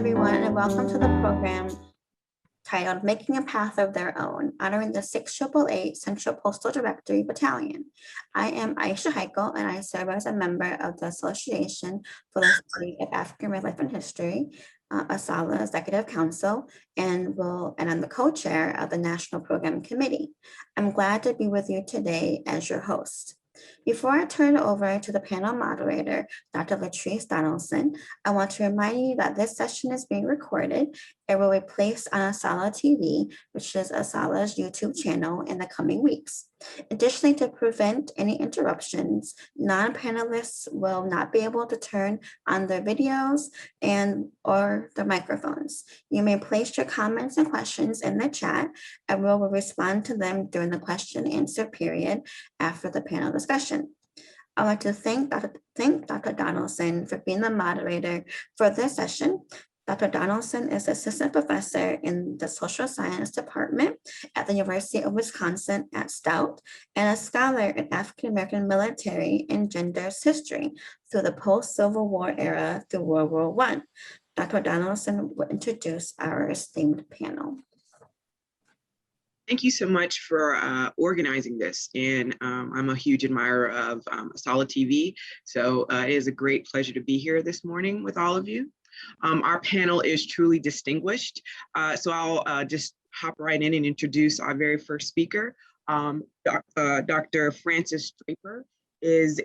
everyone, and welcome to the program titled Making a Path of Their Own, honoring the 688 Central Postal Directory Battalion. I am Aisha Heichel, and I serve as a member of the Association for the Study of African American Life and History, ASALH Executive Council, and I'm the co-chair of the National Program Committee. I'm glad to be with you today as your host. Before I turn it over to the panel moderator, Dr. Latrice Donaldson, I want to remind you that this session is being recorded. It will be placed on ASALH TV, which is ASALH's YouTube channel, in the coming weeks. Additionally, to prevent any interruptions, non-panelists will not be able to turn on their videos or their microphones. You may place your comments and questions in the chat, and we will respond to them during the question and answer period after the panel discussion. I'd like to thank Dr. Donaldson for being the moderator for this session. Dr. Donaldson is Assistant Professor in the Social Science Department at the University of Wisconsin at Stout and a scholar in African American military and gender history through the post-Civil War era through World War I. Dr. Donaldson will introduce our esteemed panel. Thank you so much for organizing this, and I'm a huge admirer of ASALH TV, so it is a great pleasure to be here this morning with all of you. Our panel is truly distinguished, so I'll just hop right in and introduce our very first speaker. Dr. Francis Draper is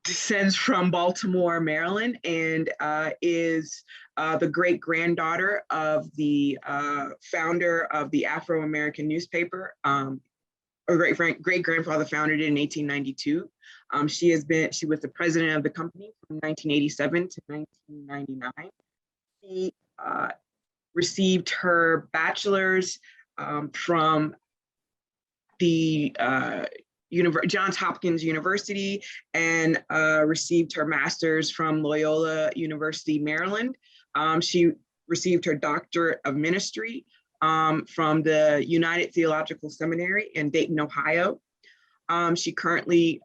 descends from Baltimore, Maryland, and is the great-granddaughter of the founder of the Afro-American newspaper, or great-grandfather founded it in 1892. She was the president of the company from 1987 to 1999. She received her bachelor's from the Johns Hopkins University and received her master's from Loyola University, Maryland. She received her doctorate of ministry from the United Theological Seminary in Dayton, Ohio. She currently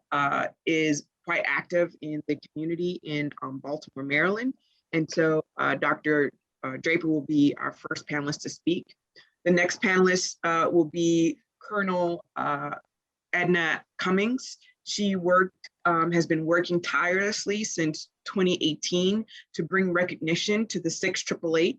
is quite active in the community in Baltimore, Maryland. And so Dr. Draper will be our first panelist to speak. The next panelist will be Colonel Edna Cummings. She has been working tirelessly since 2018 to bring recognition to the 6XXXVIII.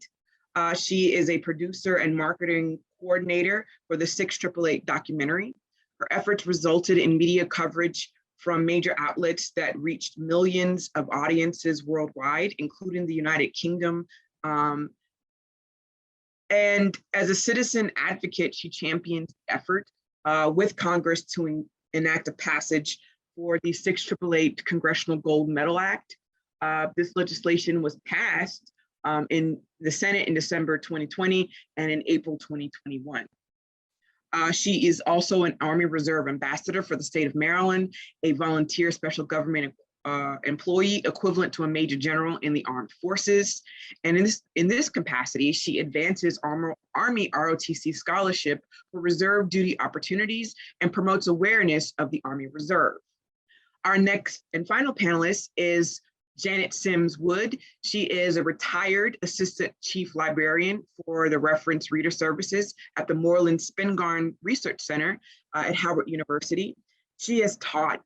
She is a producer and marketing coordinator for the 6XXXVIII documentary. Her efforts resulted in media coverage from major outlets that reached millions of audiences worldwide, including the United Kingdom. And as a citizen advocate, she championed the effort with Congress to enact a passage for the 6XXXVIII Congressional Gold Medal Act. This legislation was passed in the Senate in December 2020 and in April 2021. She is also an Army Reserve Ambassador for the state of Maryland, a volunteer special government employee equivalent to a major general in the armed forces. And in this capacity, she advances Army ROTC scholarship for reserve duty opportunities and promotes awareness of the Army Reserve. Our next and final panelist is Janet Sims Wood. She is a retired Assistant Chief Librarian for the Reference Reader Services at the Moreland Spingarn Research Center at Howard University. She has taught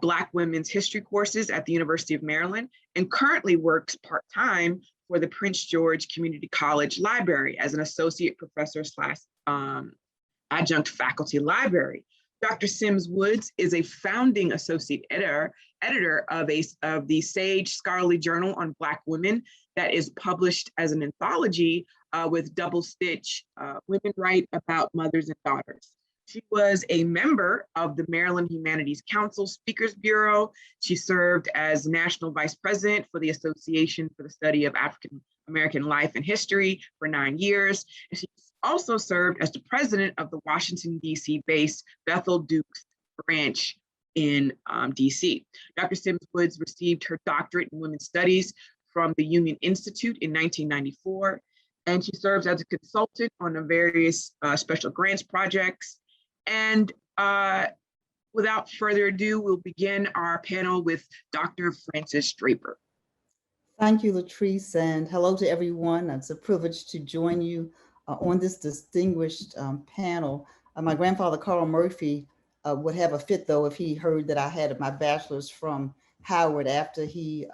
Black women's history courses at the University of Maryland and currently works part-time for the Prince George Community College Library as an associate professor / adjunct faculty library. Dr. Sims Woods is a founding associate editor of the Sage Scholarly Journal on Black Women that is published as an anthology with double stitch, Women Write About Mothers and Daughters. She was a member of the Maryland Humanities Council Speakers Bureau. She served as National Vice President for the Association for the Study of African American Life and History for 9 years. And she also served as the president of the Washington, D.C. based Bethel Dukes branch in D.C. Dr. Sims Woods received her doctorate in women's studies from the Union Institute in 1994, and she serves as a consultant on the various special grants projects. And without further ado, we'll begin our panel with Dr. Francis Draper. Thank you, Latrice, and hello to everyone. It's a privilege to join you on this distinguished panel. My grandfather, Carl Murphy, would have a fit, though, if he heard that I had my bachelor's from Howard after he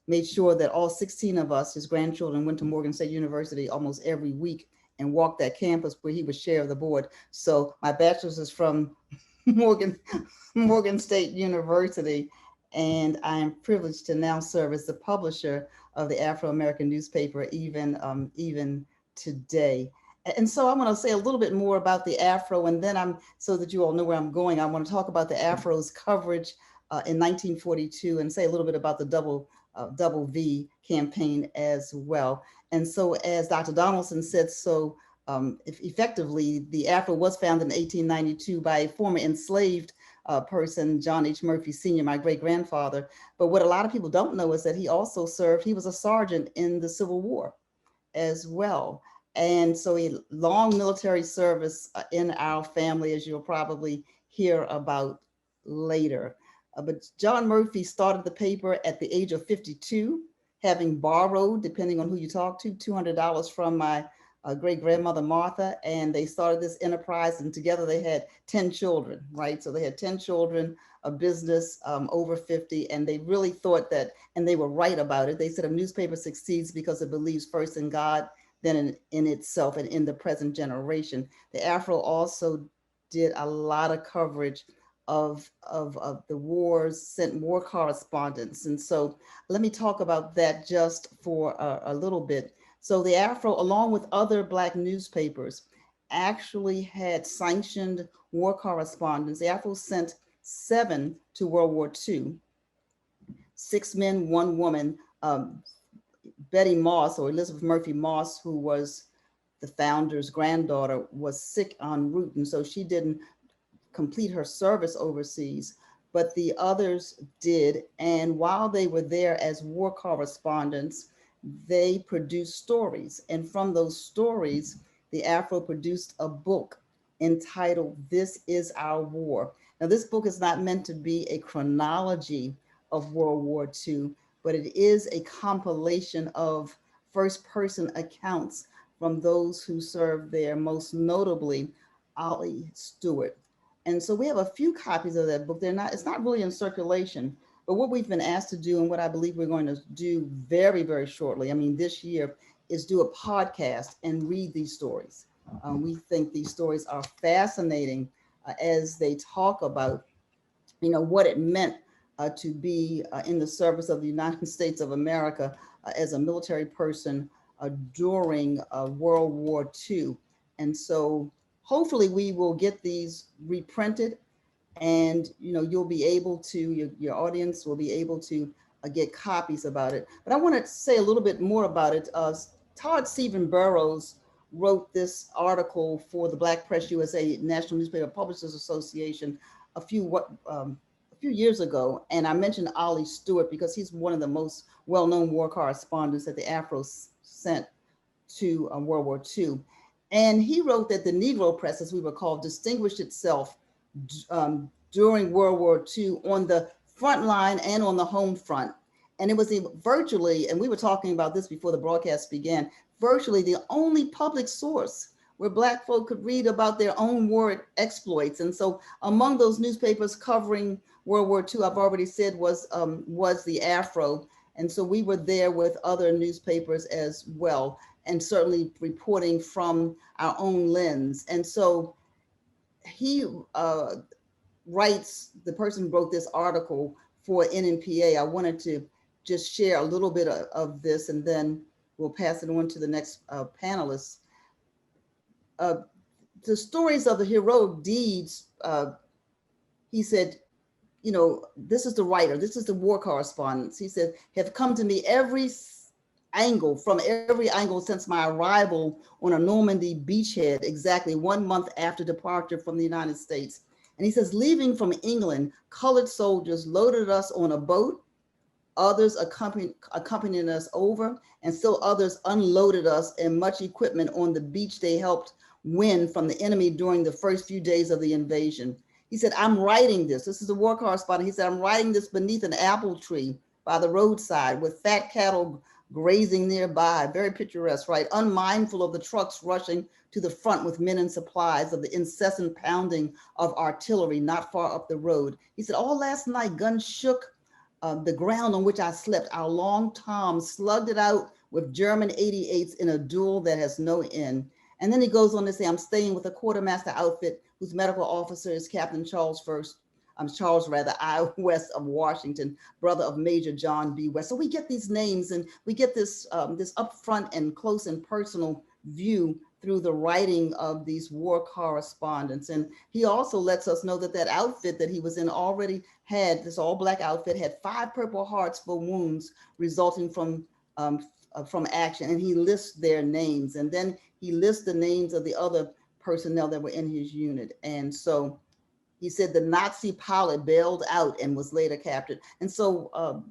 made sure that all 16 of us, his grandchildren, went to Morgan State University almost every week and walked that campus where he was chair of the board. So my bachelor's is from Morgan State University. And I am privileged to now serve as the publisher of the Afro-American newspaper, even today. And so I want to say a little bit more about the Afro, and then so that you all know where I'm going, I want to talk about the Afro's coverage in 1942 and say a little bit about the double V campaign as well. And so as Dr. Donaldson said, so effectively, the Afro was founded in 1892 by a former enslaved person, John H. Murphy Sr., my great-grandfather. But what a lot of people don't know is that he also served, he was a sergeant in the Civil War as well. And so a long military service in our family, as you'll probably hear about later. But John Murphy started the paper at the age of 52, having borrowed, depending on who you talk to, $200 from my great-grandmother Martha, and they started this enterprise, and together they had 10 children, right? So they had 10 children, a business over 50, and they really thought that, and they were right about it. They said a newspaper succeeds because it believes first in God, then in itself and in the present generation. The Afro also did a lot of coverage of the wars, sent war correspondence. And so let me talk about that just for a little bit. So the Afro, along with other Black newspapers, actually had sanctioned war correspondence. The Afro sent 7 to World War II, 6 men, 1 woman. Betty Moss, or Elizabeth Murphy Moss, who was the founder's granddaughter, was sick en route, and so she didn't complete her service overseas, but the others did. And while they were there as war correspondents, they produced stories. And from those stories, the Afro produced a book entitled This Is Our War. Now, this book is not meant to be a chronology of World War II, but it is a compilation of first-person accounts from those who served there, most notably Ollie Stewart. And so we have a few copies of that book. It's not really in circulation, but what we've been asked to do, and what I believe we're going to do very, very shortly, I mean, this year, is do a podcast and read these stories. We think these stories are fascinating as they talk about, what it meant to be in the service of the United States of America as a military person during World War II. And so hopefully we will get these reprinted, and you'll be able to, your audience will be able to get copies about it. But I want to say a little bit more about it. Todd Stephen Burrows wrote this article for the Black Press USA National Newspaper Publishers Association a few years ago, and I mentioned Ollie Stewart because he's one of the most well-known war correspondents that the Afro sent to World War II. And he wrote that the Negro press, as we were called, distinguished itself during World War II on the front line and on the home front. And it was virtually, and we were talking about this before the broadcast began, virtually the only public source where Black folk could read about their own war exploits. And so among those newspapers covering World War II, I've already said was the Afro. And so we were there with other newspapers as well, and certainly reporting from our own lens. And so he writes, the person who wrote this article for NNPA. I wanted to just share a little bit of this, and then we'll pass it on to the next panelists. The stories of the heroic deeds, he said, this is the writer, this is the war correspondents. He said, have come to me from every angle since my arrival on a Normandy beachhead, exactly 1 month after departure from the United States. And he says, leaving from England, colored soldiers loaded us on a boat, others accompanying us over, and still others unloaded us and much equipment on the beach they helped win from the enemy during the first few days of the invasion. He said, I'm writing this. This is a war correspondent. He said, I'm writing this beneath an apple tree by the roadside with fat cattle grazing nearby, very picturesque, right? Unmindful of the trucks rushing to the front with men and supplies, of the incessant pounding of artillery not far up the road. He said, all last night guns shook the ground on which I slept. Our long Tom slugged it out with German 88s in a duel that has no end. And then he goes on to say, I'm staying with a quartermaster outfit whose medical officer is Captain Charles I. West of Washington, brother of Major John B. West. So we get these names and we get this, this upfront and close and personal view through the writing of these war correspondents. And he also lets us know that that outfit that he was in already had, this all Black outfit, had 5 Purple Hearts for wounds resulting from action. And he lists their names. And then he lists the names of the other personnel that were in his unit. And so he said the Nazi pilot bailed out and was later captured. And so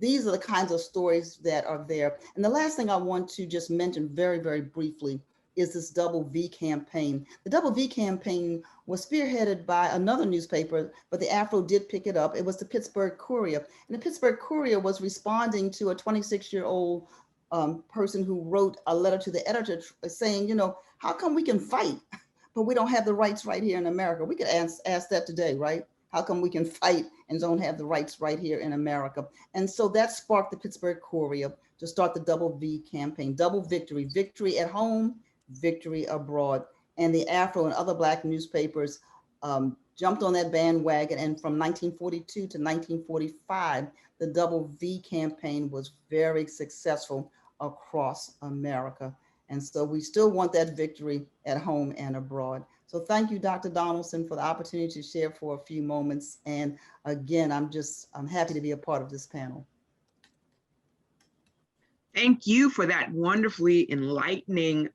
these are the kinds of stories that are there. And the last thing I want to just mention very, very briefly is this Double V campaign. The Double V campaign was spearheaded by another newspaper, but the Afro did pick it up. It was the Pittsburgh Courier. And the Pittsburgh Courier was responding to a 26-year-old person who wrote a letter to the editor saying, you know, how come we can fight, but we don't have the rights right here in America? We could ask that today, right? How come we can fight and don't have the rights right here in America? And so that sparked the Pittsburgh Courier to start the Double V campaign, double victory, victory at home, victory abroad. And the Afro and other Black newspapers jumped on that bandwagon. And from 1942 to 1945, the Double V campaign was very successful across America. And so we still want that victory at home and abroad. So thank you, Dr. Donaldson, for the opportunity to share for a few moments. And again, I'm happy to be a part of this panel. Thank you for that wonderfully enlightening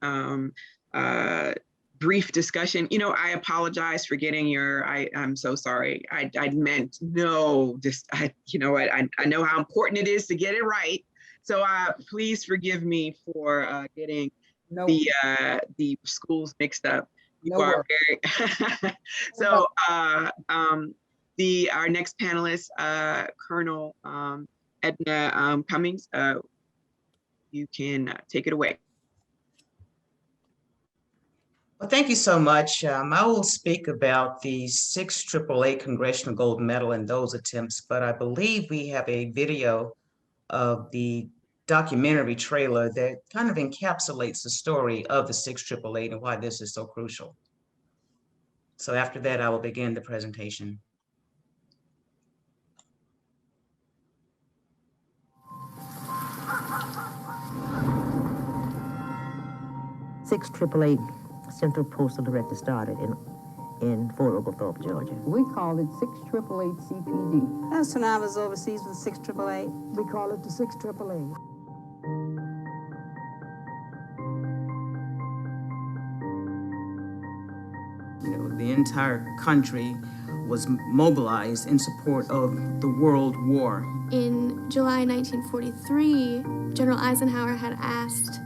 brief discussion. You know, I apologize for getting your, I'm so sorry. I meant no, just, you know what, I know how important it is to get it right. So please forgive me for getting the schools mixed up. You are very, so our next panelist, Colonel Edna Cummings, you can take it away. Well, thank you so much. I will speak about the SixTripleEight Congressional Gold Medal and those attempts, but I believe we have a video of the documentary trailer that kind of encapsulates the story of the SixTripleEight and why this is so crucial. So after that, I will begin the presentation. SixTripleEight Central Postal Directory started in Fort Oglethorpe, Georgia. We call it SixTripleEight CPD. That's when I was overseas with SixTripleEight. We call it the SixTripleEight. You know, the entire country was mobilized in support of the World War. In July 1943, General Eisenhower had asked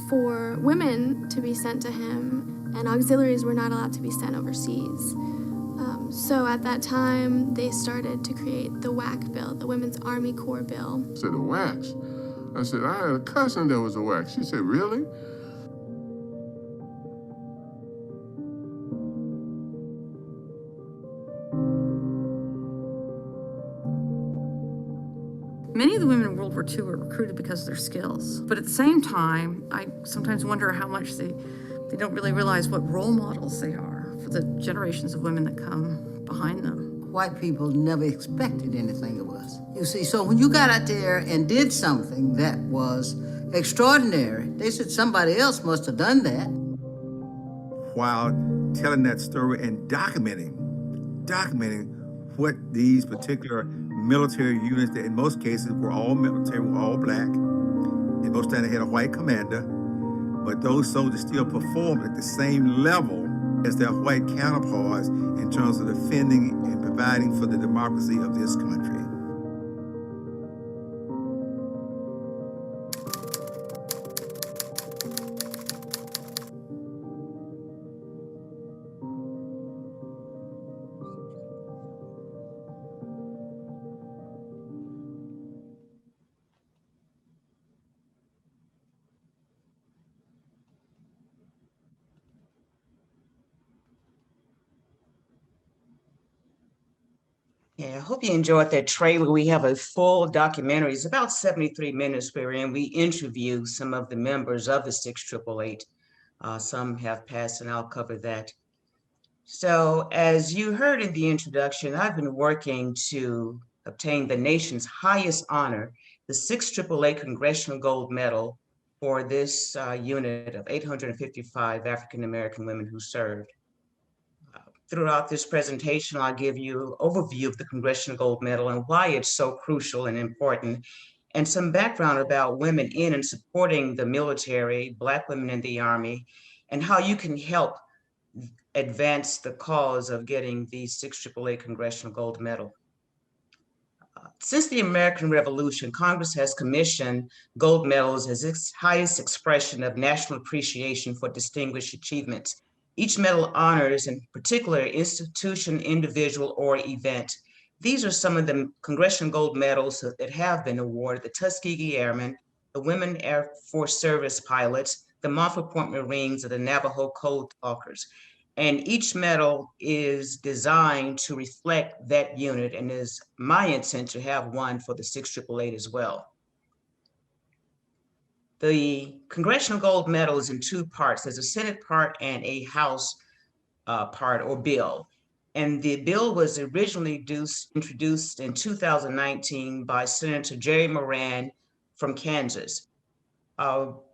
for women to be sent to him, and auxiliaries were not allowed to be sent overseas. So at that time, they started to create the WAC bill, the Women's Army Corps bill. I said, the WACs? I said, I had a cousin that was a WAC. She said, really? Many of the women in World War II were recruited because of their skills. But at the same time, I sometimes wonder how much they don't really realize what role models they are for the generations of women that come behind them. White people never expected anything of us. You see, so when you got out there and did something that was extraordinary, they said somebody else must have done that. While telling that story and documenting what these particular military units that in most cases were all military, were all Black, and most times they had a white commander, but those soldiers still performed at the same level as their white counterparts in terms of defending and providing for the democracy of this country. Yeah, I hope you enjoyed that trailer. We have a full documentary. It's about 73 minutes wherein we interview some of the members of the 688. Some have passed, and I'll cover that. So as you heard in the introduction, I've been working to obtain the nation's highest honor, the 688 Congressional Gold Medal for this unit of 855 African-American women who served. Throughout this presentation, I'll give you an overview of the Congressional Gold Medal and why it's so crucial and important, and some background about women in and supporting the military, Black women in the Army, and how you can help advance the cause of getting the 688 Congressional Gold Medal. Since the American Revolution, Congress has commissioned gold medals as its highest expression of national appreciation for distinguished achievements. Each medal honors in particular institution, individual, or event. These are some of the Congressional Gold Medals that have been awarded: the Tuskegee Airmen, the Women Air Force Service Pilots, the Montford Point Marines, and the Navajo Code Talkers. And each medal is designed to reflect that unit, and is my intent to have one for the 688 as well. The Congressional Gold Medal is in two parts. There's a Senate part and a House part or bill. And the bill was originally introduced in 2019 by Senator Jerry Moran from Kansas.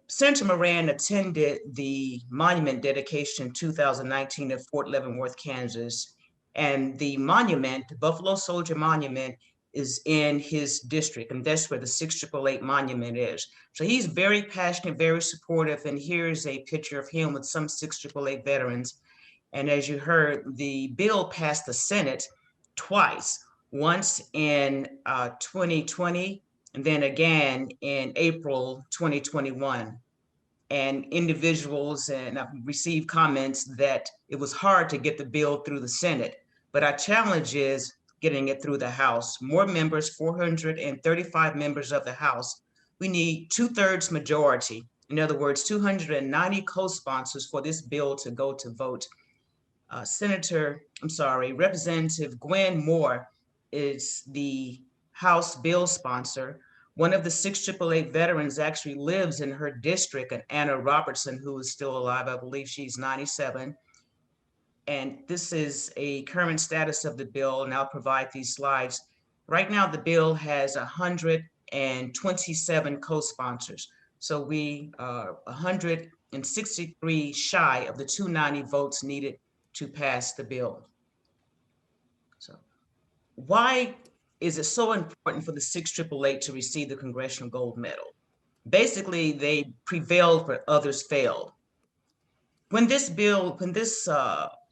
Senator Moran attended the monument dedication in 2019 at Fort Leavenworth, Kansas. And the monument, the Buffalo Soldier Monument, is in his district, and that's where the 688 monument is. So he's very passionate, very supportive, and here's a picture of him with some 688 veterans. And as you heard, the bill passed the Senate twice, once in 2020, and then again in April 2021. And individuals, and I've received comments that it was hard to get the bill through the Senate, but our challenge is getting it through the House. More members, 435 members of the House. We need 2/3 majority. In other words, 290 co-sponsors for this bill to go to vote. Representative Gwen Moore is the House bill sponsor. One of the 688 veterans actually lives in her district, and Anna Robertson, who is still alive. I believe she's 97. And this is a current status of the bill, and I'll provide these slides. Right now, the bill has 127 co-sponsors. So we are 163 shy of the 290 votes needed to pass the bill. So why is it so important for the 688 to receive the Congressional Gold Medal? Basically, they prevailed where others failed. When this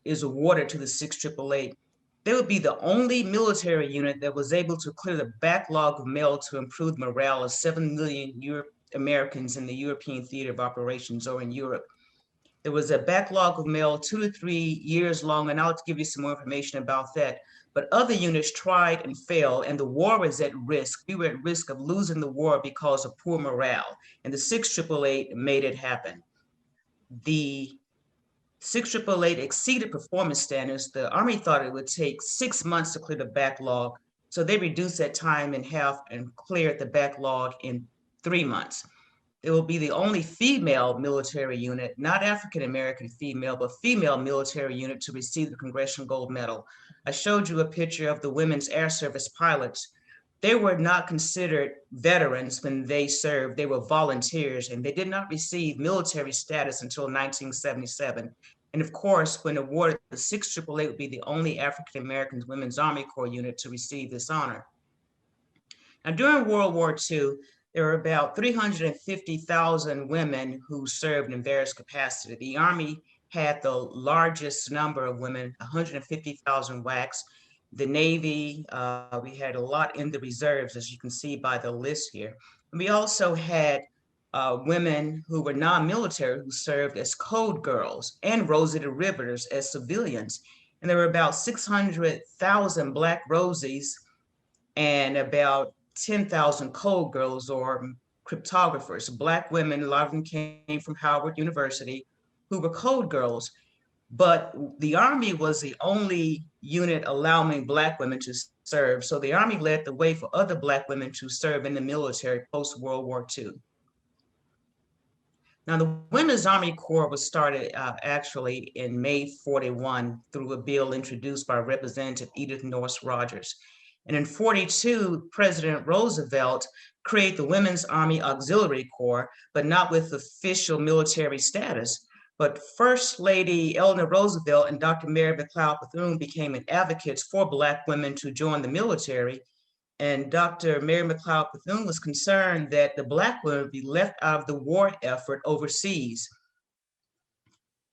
is awarded to the 688, they would be the only military unit that was able to clear the backlog of mail to improve morale of 7 million Americans in the European theater of operations, or in Europe. There was a backlog of mail 2 to 3 years long, and I'll give you some more information about that. But other units tried and failed, and the war was at risk. We were at risk of losing the war because of poor morale, and the 688 made it happen. The 688 exceeded performance standards. The Army thought it would take 6 months to clear the backlog, so they reduced that time in half and cleared the backlog in 3 months. It will be the only female military unit, not African-American female, but female military unit to receive the Congressional Gold Medal. I showed you a picture of the Women's Air Service pilots. They were not considered veterans when they served. They were volunteers, and they did not receive military status until 1977. And of course, when awarded, the 688 would be the only African-American Women's Army Corps unit to receive this honor. Now, during World War II, there were about 350,000 women who served in various capacities. The Army had the largest number of women, 150,000 WACs. The Navy, we had a lot in the reserves, as you can see by the list here. And we also had women who were non-military who served as code girls, and Rosetta Riveters as civilians. And there were about 600,000 Black Rosies and about 10,000 code girls or cryptographers. Black women, a lot of them came from Howard University, who were code girls. but the Army was the only unit allowing Black women to serve. So the Army led the way for other Black women to serve in the military post-World War II. Now, the Women's Army Corps was started actually in May 41 through a bill introduced by Representative Edith Norris Rogers. And in 42, President Roosevelt created the Women's Army Auxiliary Corps, but not with official military status. But First Lady Eleanor Roosevelt and Dr. Mary McLeod Bethune became advocates for Black women to join the military. And Dr. Mary McLeod Bethune was concerned that the Black women would be left out of the war effort overseas.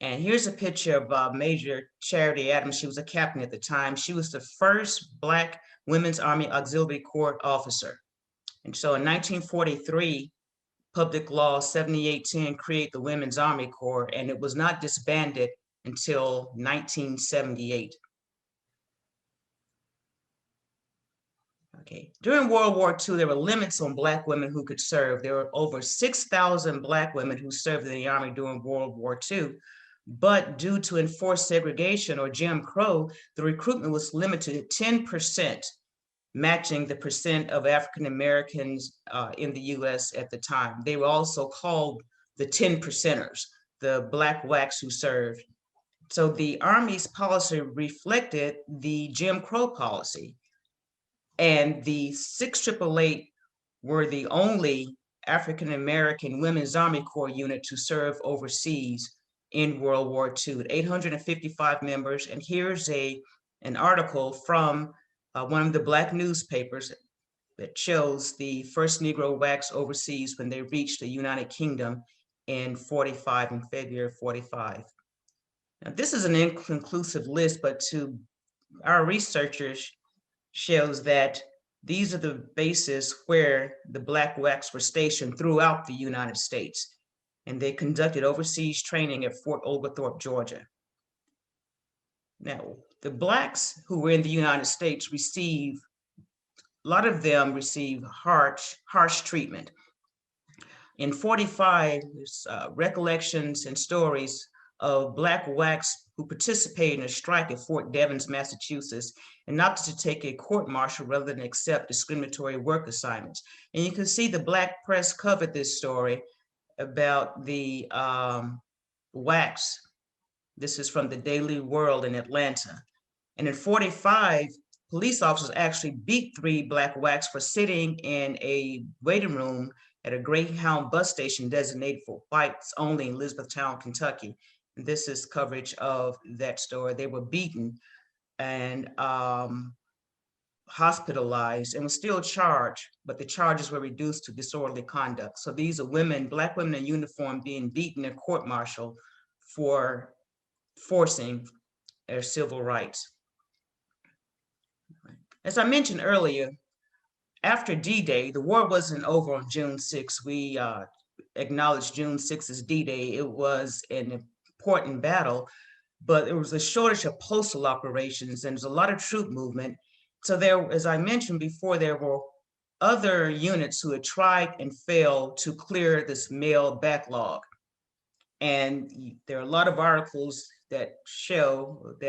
And here's a picture of Major Charity Adams. She was a captain at the time. She was the first Black Women's Army Auxiliary Corps officer. And so in 1943, Public Law 7810 created the Women's Army Corps, and it was not disbanded until 1978. Okay. During World War II, there were limits on Black women who could serve. There were over 6,000 Black women who served in the Army during World War II. But due to enforced segregation or Jim Crow, the recruitment was limited to 10%, matching the percent of African Americans in the US at the time. They were also called the 10%ers, the Black WACs who served. So the Army's policy reflected the Jim Crow policy. And the SixTripleEight were the only African American Women's Army Corps unit to serve overseas in World War II, 855 members. And here's an article from one of the Black newspapers that shows the first Negro WACs overseas when they reached the United Kingdom in 45, in February 45. Now, this is an inconclusive list, but to our researchers, shows that these are the bases where the Black WACs were stationed throughout the United States, and they conducted overseas training at Fort Oglethorpe, Georgia. Now, the Blacks who were in the United States a lot of them received harsh treatment. In 45, there's recollections and stories of Black WACs who participated in a strike at Fort Devens, Massachusetts, and opted to take a court-martial rather than accept discriminatory work assignments. And you can see the Black press covered this story about the WACs. This is from the Daily World in Atlanta. And in 45, police officers actually beat 3 Black WACs for sitting in a waiting room at a Greyhound bus station designated for whites only in Elizabethtown, Kentucky. And this is coverage of that story. They were beaten and hospitalized and was still charged, but the charges were reduced to disorderly conduct. So these are women, Black women in uniform being beaten in court-martial for forcing their civil rights. As I mentioned earlier, after D-Day, the war wasn't over on June 6. We acknowledged June 6 as D-Day. It was an important battle, but there was a shortage of postal operations and there's a lot of troop movement. So there, as I mentioned before, there were other units who had tried and failed to clear this mail backlog. And there are a lot of articles that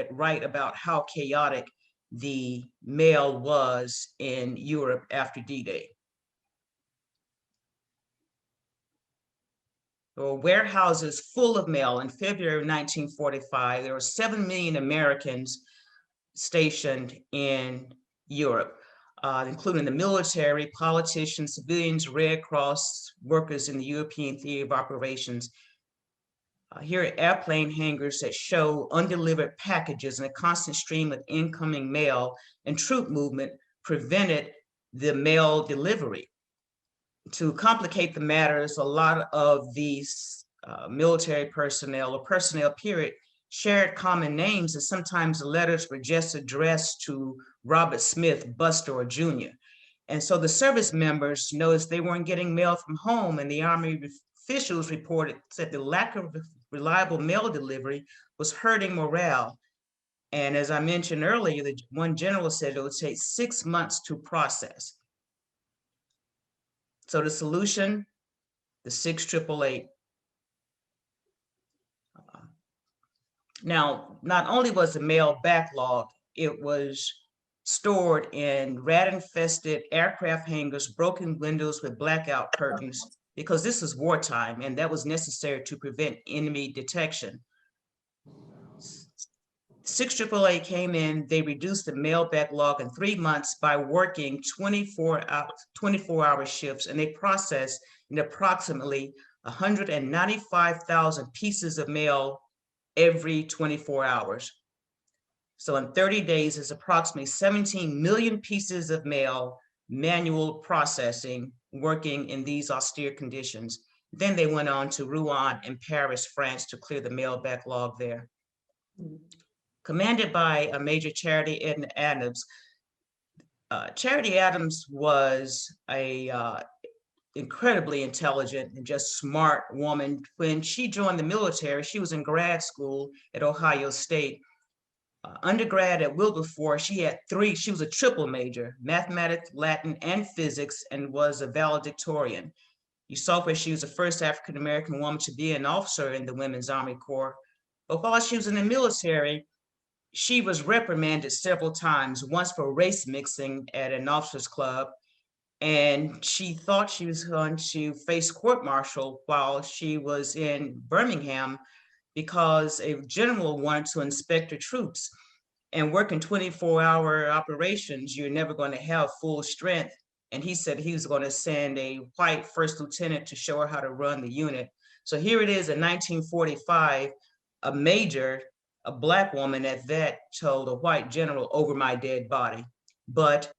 write about how chaotic the mail was in Europe after D-Day. There were warehouses full of mail. In February 1945, there were 7 million Americans stationed in Europe, including the military, politicians, civilians, Red Cross workers in the European Theater of Operations. Here are airplane hangars that show undelivered packages and a constant stream of incoming mail, and troop movement prevented the mail delivery. To complicate the matters, a lot of these military personnel or personnel period shared common names, and sometimes the letters were just addressed to Robert Smith, Buster, or Junior. And so the service members noticed they weren't getting mail from home, and the Army officials reported that the lack of reliable mail delivery was hurting morale. And as I mentioned earlier, the one general said it would take 6 months to process. So the solution, the SixTripleEight. Now, not only was the mail backlogged, it was stored in rat-infested aircraft hangars, broken windows with blackout curtains, because this is wartime and that was necessary to prevent enemy detection. SixTripleEight came in, they reduced the mail backlog in 3 months by working 24-hour shifts, and they processed in approximately 195,000 pieces of mail every 24 hours. So in 30 days, it's approximately 17 million pieces of mail, manual processing, working in these austere conditions. Then they went on to Rouen and Paris, France, to clear the mail backlog there. Commanded by a Major Charity Edna Adams. Charity Adams was a incredibly intelligent and just smart woman. When she joined the military, she was in grad school at Ohio State. Undergrad at Wilberforce, she was a triple major, mathematics, Latin, and physics, and was a valedictorian. You saw where she was the first African-American woman to be an officer in the Women's Army Corps. But while she was in the military, she was reprimanded several times, once for race mixing at an officers club, and she thought she was going to face court-martial while she was in Birmingham because a general wanted to inspect her troops. And working 24-hour operations, you're never going to have full strength. And he said he was going to send a white first lieutenant to show her how to run the unit. So here it is in 1945, a major, a Black woman at that, told a white general, "Over my dead body." But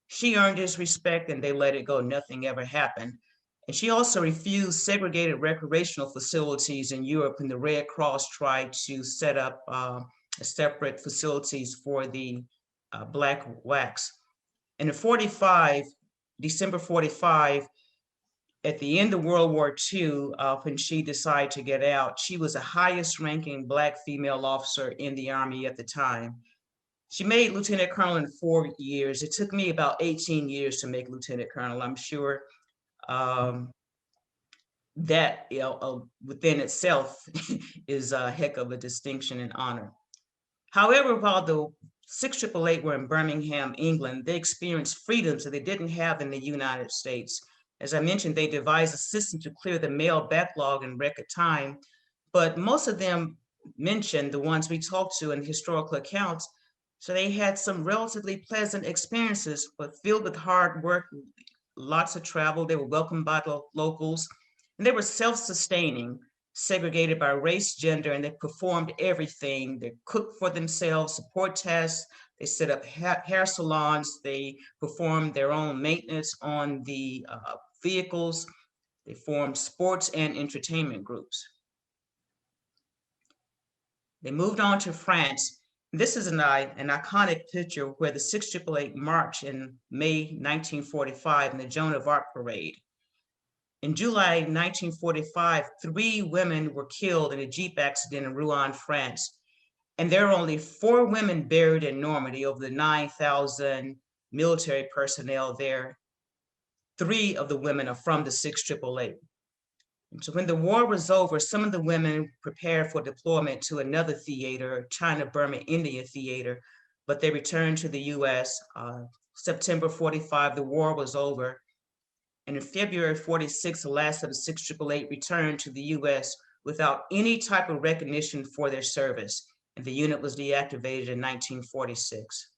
she earned his respect and they let it go. Nothing ever happened. And she also refused segregated recreational facilities in Europe when the Red Cross tried to set up separate facilities for the Black WACs. And in 45, December 45, at the end of World War II, when she decided to get out, she was the highest ranking Black female officer in the Army at the time. She made Lieutenant Colonel in 4 years. It took me about 18 years to make Lieutenant Colonel. I'm sure that within itself is a heck of a distinction and honor. However, while the SixTripleEight were in Birmingham, England, they experienced freedoms that they didn't have in the United States. As I mentioned, they devised a system to clear the mail backlog in record time, but most of them mentioned, the ones we talked to in historical accounts, so they had some relatively pleasant experiences, but filled with hard work, lots of travel. They were welcomed by the locals, and they were self-sustaining, segregated by race, gender, and they performed everything. They cooked for themselves, support tasks, they set up hair salons, they performed their own maintenance on the vehicles, they formed sports and entertainment groups. They moved on to France. This is an iconic picture where the SixTripleEight marched in May 1945 in the Joan of Arc parade. In July 1945, 3 women were killed in a Jeep accident in Rouen, France. And there are only 4 women buried in Normandy over the 9,000 military personnel there. 3 of the women are from the SixTripleEight. So when the war was over, some of the women prepared for deployment to another theater, China, Burma, India theater, but they returned to the US. September 45, the war was over. And in February 46, the last of the SixTripleEight returned to the US without any type of recognition for their service. And the unit was deactivated in 1946.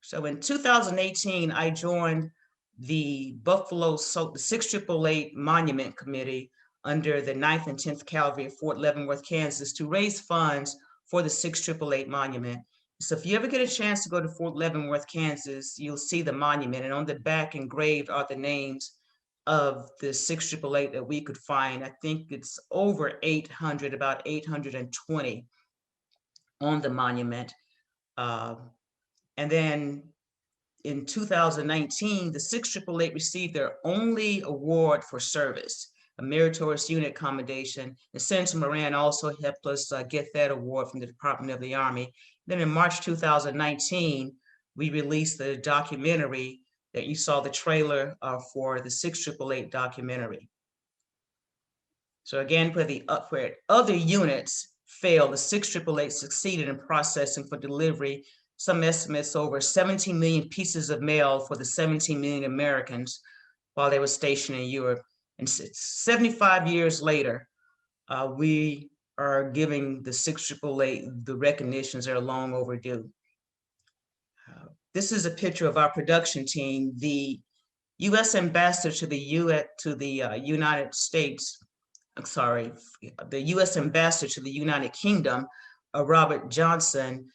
So in 2018, I joined the SixTripleEight Monument Committee under the 9th and 10th Cavalry at Fort Leavenworth, Kansas, to raise funds for the SixTripleEight Monument. So if you ever get a chance to go to Fort Leavenworth, Kansas, you'll see the monument, and on the back engraved are the names of the SixTripleEight that we could find. I think it's over 800, about 820 on the monument. And then in 2019, the SixTripleEight received their only award for service, a meritorious unit commendation. And Senator Moran also helped us get that award from the Department of the Army. Then in March 2019, we released the documentary that you saw, the trailer for the SixTripleEight documentary. So again, for other units failed, the 688 succeeded in processing for delivery some estimates over 17 million pieces of mail for the 17 million Americans while they were stationed in Europe. And 75 years later, we are giving the 688 the recognitions that are long overdue. This is a picture of our production team. The U.S. ambassador to the United States, the U.S. ambassador to the United Kingdom, Robert Johnson,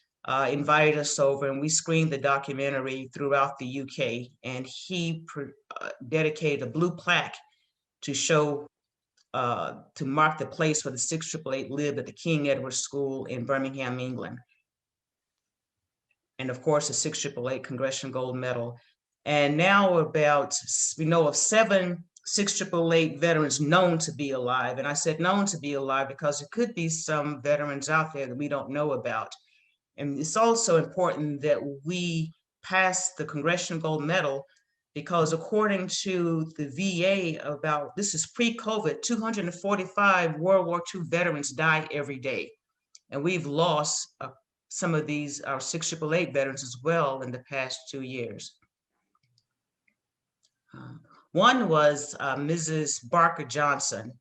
invited us over, and we screened the documentary throughout the UK, and he dedicated a blue plaque to show, to mark the place where the 688 lived at the King Edward School in Birmingham, England. And of course, the 688 Congressional Gold Medal. And now we know of 7 688 veterans known to be alive. And I said known to be alive because there could be some veterans out there that we don't know about. And it's also important that we pass the Congressional Gold Medal because according to the VA, this is pre-COVID, 245 World War II veterans die every day. And we've lost some of these, our 688 veterans as well in the past 2 years. One was Mrs. Barker Johnson.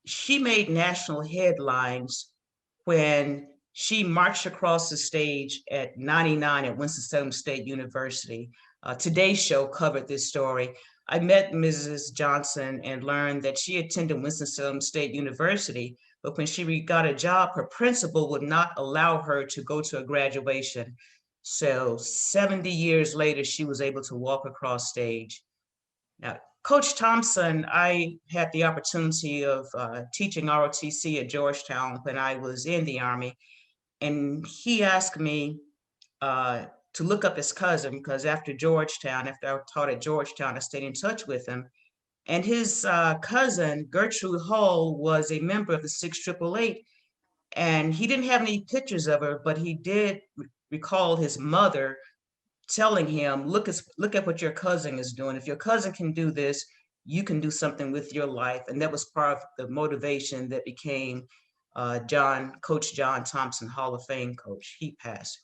She made national headlines when she marched across the stage at 99 at Winston-Salem State University. Today's show covered this story. I met Mrs. Johnson and learned that she attended Winston-Salem State University, but when she got a job, her principal would not allow her to go to a graduation. So 70 years later, she was able to walk across stage. Now, Coach Thompson, I had the opportunity of teaching ROTC at Georgetown when I was in the Army. And he asked me to look up his cousin because after I taught at Georgetown, I stayed in touch with him. And his cousin, Gertrude Hull, was a member of the 688. And he didn't have any pictures of her, but he did recall his mother telling him, look at what your cousin is doing. If your cousin can do this, you can do something with your life. And that was part of the motivation that became Coach John Thompson, Hall of Fame coach. He passed.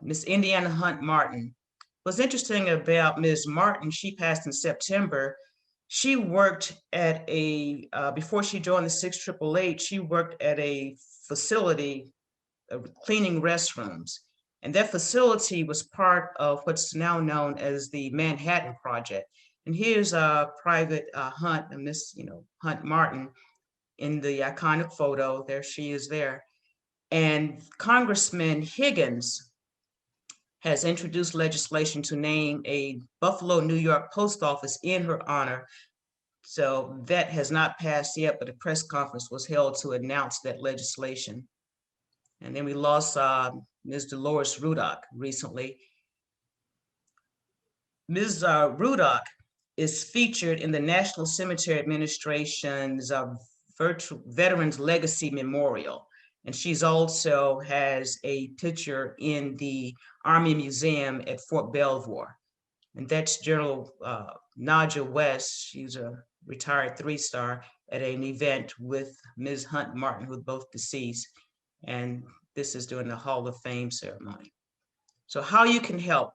Miss Indiana Hunt Martin. What's interesting about Ms. Martin, she passed in September. She worked at before she joined the 688, she worked at a facility cleaning restrooms. And that facility was part of what's now known as the Manhattan Project. And here's Private Hunt, Miss Hunt Martin in the iconic photo. There she is there. And Congressman Higgins has introduced legislation to name a Buffalo, New York post office in her honor. So that has not passed yet, but a press conference was held to announce that legislation. And then we lost Ms. Dolores Rudock recently. Ms. Rudock is featured in the National Cemetery Administration's Veterans Legacy Memorial. And she's also has a picture in the Army Museum at Fort Belvoir. And that's General Nadja West. She's a retired 3-star at an event with Ms. Hunt Martin, who are both deceased. And this is during the Hall of Fame ceremony. So how you can help.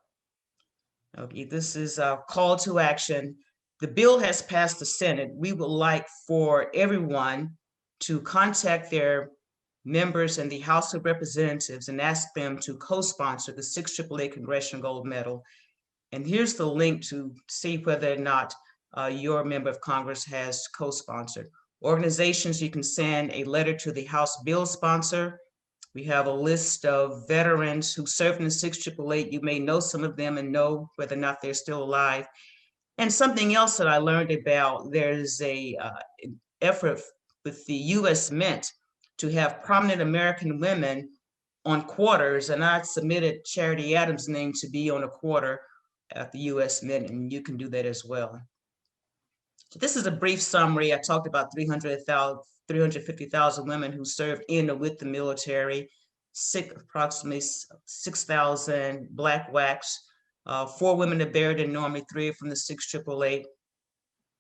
Okay, this is a call to action. The bill has passed the Senate. We would like for everyone to contact their members in the House of Representatives and ask them to co-sponsor the 688 Congressional Gold Medal. And here's the link to see whether or not your member of Congress has co-sponsored. Organizations, you can send a letter to the House bill sponsor. We have a list of veterans who served in the 688. You may know some of them and know whether or not they're still alive. And something else that I learned about, there's an effort with the US Mint to have prominent American women on quarters, and I submitted Charity Adams' name to be on a quarter at the US Mint, and you can do that as well. So this is a brief summary. I talked about 350,000 women who served in or with the military, approximately 6,000 Black WACs, 4 women are buried in Normandy, 3 from the 688.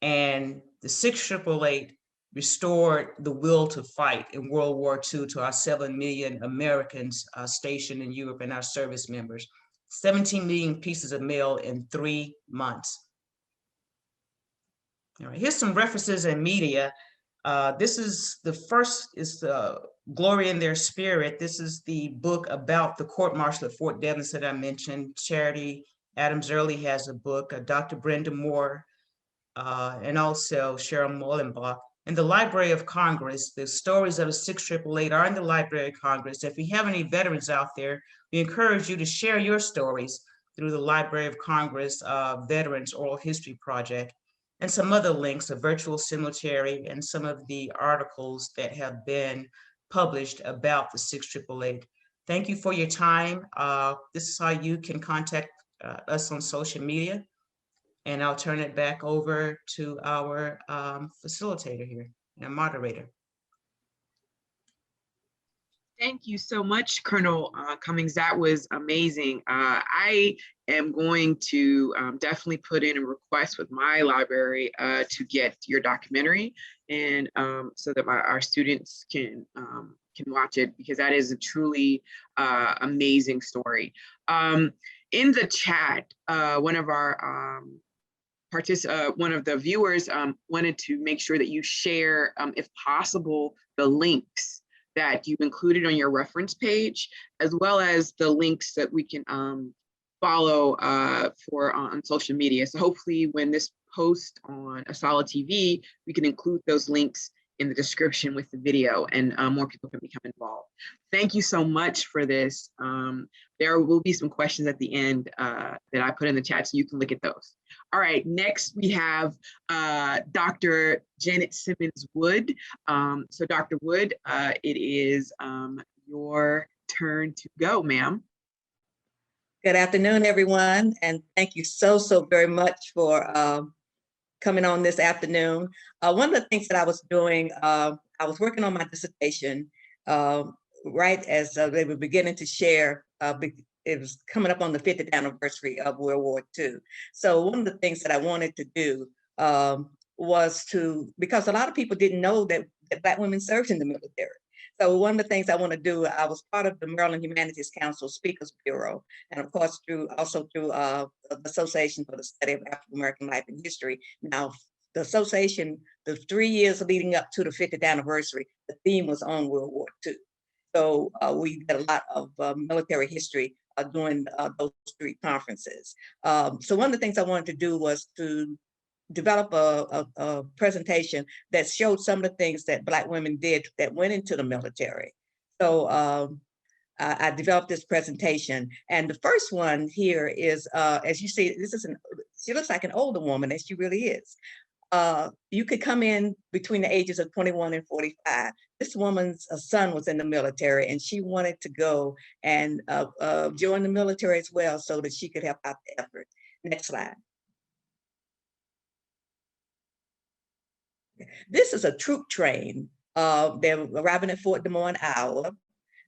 And the 688 restored the will to fight in World War II to our 7 million Americans stationed in Europe and our service members. 17 million pieces of mail in 3 months. All right, here's some references in media. This is the first, is the Glory in Their Spirit. This is the book about the court-martial at Fort Devens that I mentioned. Charity Adams Early has a book, Dr. Brenda Moore, and also Cheryl Mullenbach. In the Library of Congress, the stories of the 688 are in the Library of Congress. If you have any veterans out there, we encourage you to share your stories through the Library of Congress Veterans Oral History Project, and some other links, a virtual cemetery, and some of the articles that have been published about the 688. Thank you for your time. This is how you can contact us on social media. And I'll turn it back over to our facilitator here and moderator. Thank you so much, Colonel Cummings. That was amazing. I am going to definitely put in a request with my library to get your documentary, and so that our students can watch it, because that is a truly amazing story. In the chat, one of our one of the viewers wanted to make sure that you share, if possible, the links that you've included on your reference page, as well as the links that we can follow on social media. So hopefully when this post on ASALH TV, we can include those links in the description with the video, and more people can become involved. Thank you so much for this. There will be some questions at the end that I put in the chat, so you can look at those. All right, next we have Dr. Janet Simmons Wood. So Dr. Wood, it is your turn to go, ma'am. Good afternoon, everyone, and thank you so very much for coming on this afternoon. One of the things that I was doing, I was working on my dissertation right as they were beginning to share. It was coming up on the 50th anniversary of World War II. So one of the things that I wanted to do was to, because a lot of people didn't know that Black women served in the military. So one of the things I want to do, I was part of the Maryland Humanities Council Speakers Bureau, and of course also through the Association for the Study of African American Life and History. Now, the association, the 3 years leading up to the 50th anniversary, the theme was on World War II. So we did a lot of military history during those 3 conferences. So one of the things I wanted to do was to develop a presentation that showed some of the things that Black women did that went into the military. So I developed this presentation, and the first one here is, as you see, she looks like an older woman, as she really is. You could come in between the ages of 21 and 45. This woman's son was in the military, and she wanted to go and join the military as well so that she could help out the effort. Next slide. This is a troop train. They're arriving at Fort Des Moines, Iowa.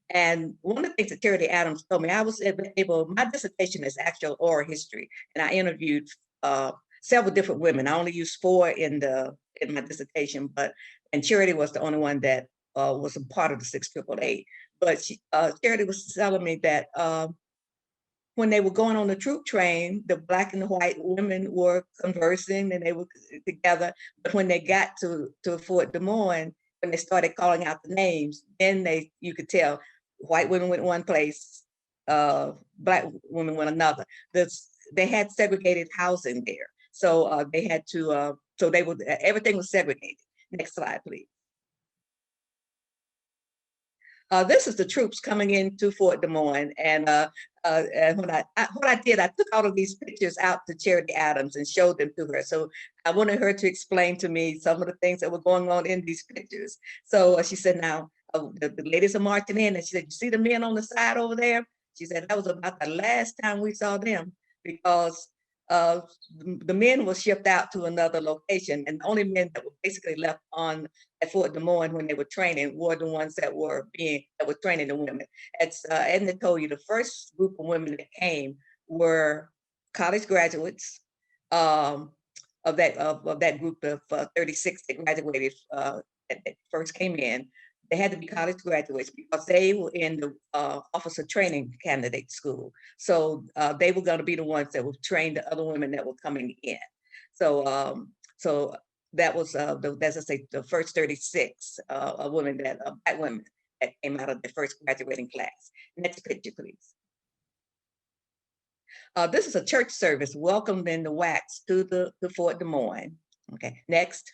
And one of the things that Charity Adams told me, I was able, my dissertation is actual oral history, and I interviewed several different women. I only used 4 in my dissertation, and Charity was the only one that was a part of the 688. But Charity was telling me that when they were going on the troop train, the Black and the white women were conversing and they were together. But when they got to Fort Des Moines, when they started calling out the names, then you could tell white women went one place, Black women went another. They had segregated housing there. So they had to, everything was segregated. Next slide, please. This is the troops coming into Fort Des Moines, and what I did, I took all of these pictures out to Charity Adams and showed them to her. So I wanted her to explain to me some of the things that were going on in these pictures. So she said, now the ladies are marching in, and she said, you see the men on the side over there? She said that was about the last time we saw them, because the men were shipped out to another location, and the only men that were basically left at Fort Des Moines when they were training were the ones that were training the women. As Edna told you, the first group of women that came were college graduates of that group of 36 that graduated that first came in, they had to be college graduates because they were in the officer training candidate school. So they were going to be the ones that would train the other women that were coming in. So so that was as I say, the first 36 women that black women that came out of the first graduating class. Next picture, please. This is a church service welcoming the WACs to the Fort Des Moines. Okay, next.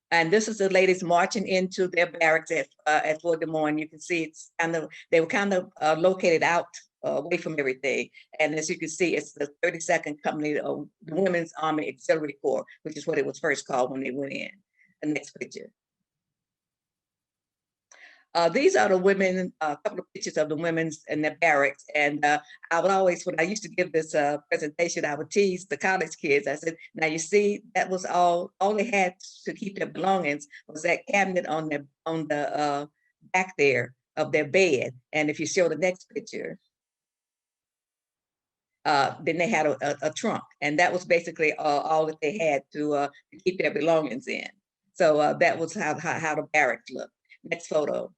And this is the ladies marching into their barracks at Fort Des Moines. You can see it's kind of, they were kind of located out away from everything. And as you can see, it's the 32nd Company of the Women's Army Auxiliary Corps, which is what it was first called when they went in. The next picture. These are the women, a couple of pictures of the women's in their barracks. And I would always, when I used to give this presentation, I would tease the college kids. I said, now you see, that was all they had to keep their belongings was that cabinet on the back there of their bed. And if you show the next picture, then they had a trunk. And that was basically all that they had to keep their belongings in. So that was how the barracks looked. Next photo.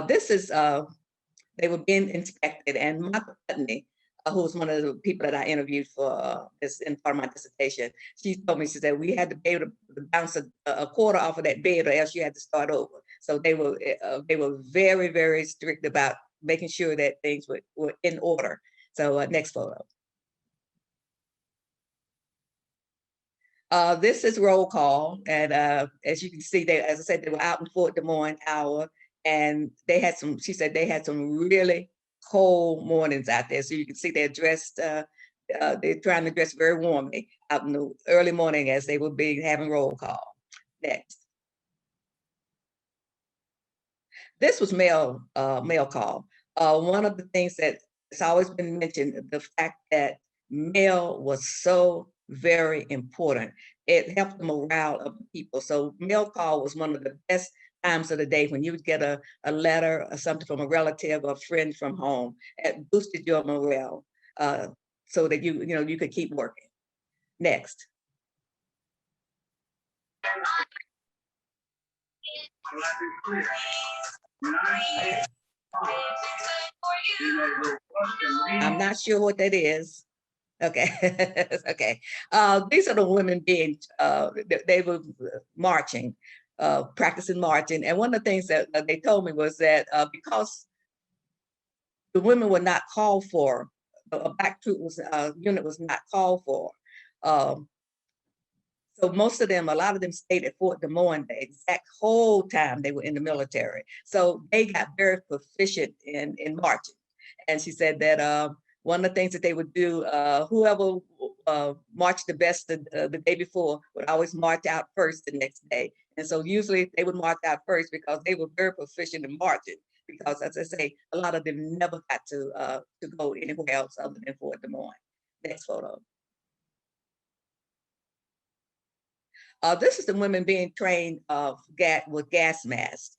This is, they were being inspected, and Michael Putney, who was one of the people that I interviewed for this in part of my dissertation, she told me, she said, we had to be able to bounce a quarter off of that bed or else you had to start over. So they were very, very strict about making sure that things were in order. So next photo. This is roll call, and as you can see, they, as I said, they were out in Fort Des Moines hour, and they had some, she said they had some really cold mornings out there. So you can see they're dressed, they're trying to dress very warmly out in the early morning as they were having roll call. Next. This was mail call. One of the things that has always been mentioned, the fact that mail was so very important. It helped the morale of the people. So mail call was one of the best times of the day when you would get a letter or something from a relative or a friend from home. It boosted your morale so that you could keep working. Next. I'm not sure what that is. Okay, okay. These are the women being, they were marching, practicing marching. And one of the things that they told me was that because the women were not called for, a black troop unit was not called for. So most of them, a lot of them stayed at Fort Des Moines the exact whole time they were in the military. So they got very proficient in marching. And she said that one of the things that they would do, whoever marched the best the day before would always march out first the next day. And so usually they would march out first because they were very proficient in marching. Because as I say, a lot of them never got to go anywhere else other than Fort Des Moines. Next photo. This is the women being trained with gas masks.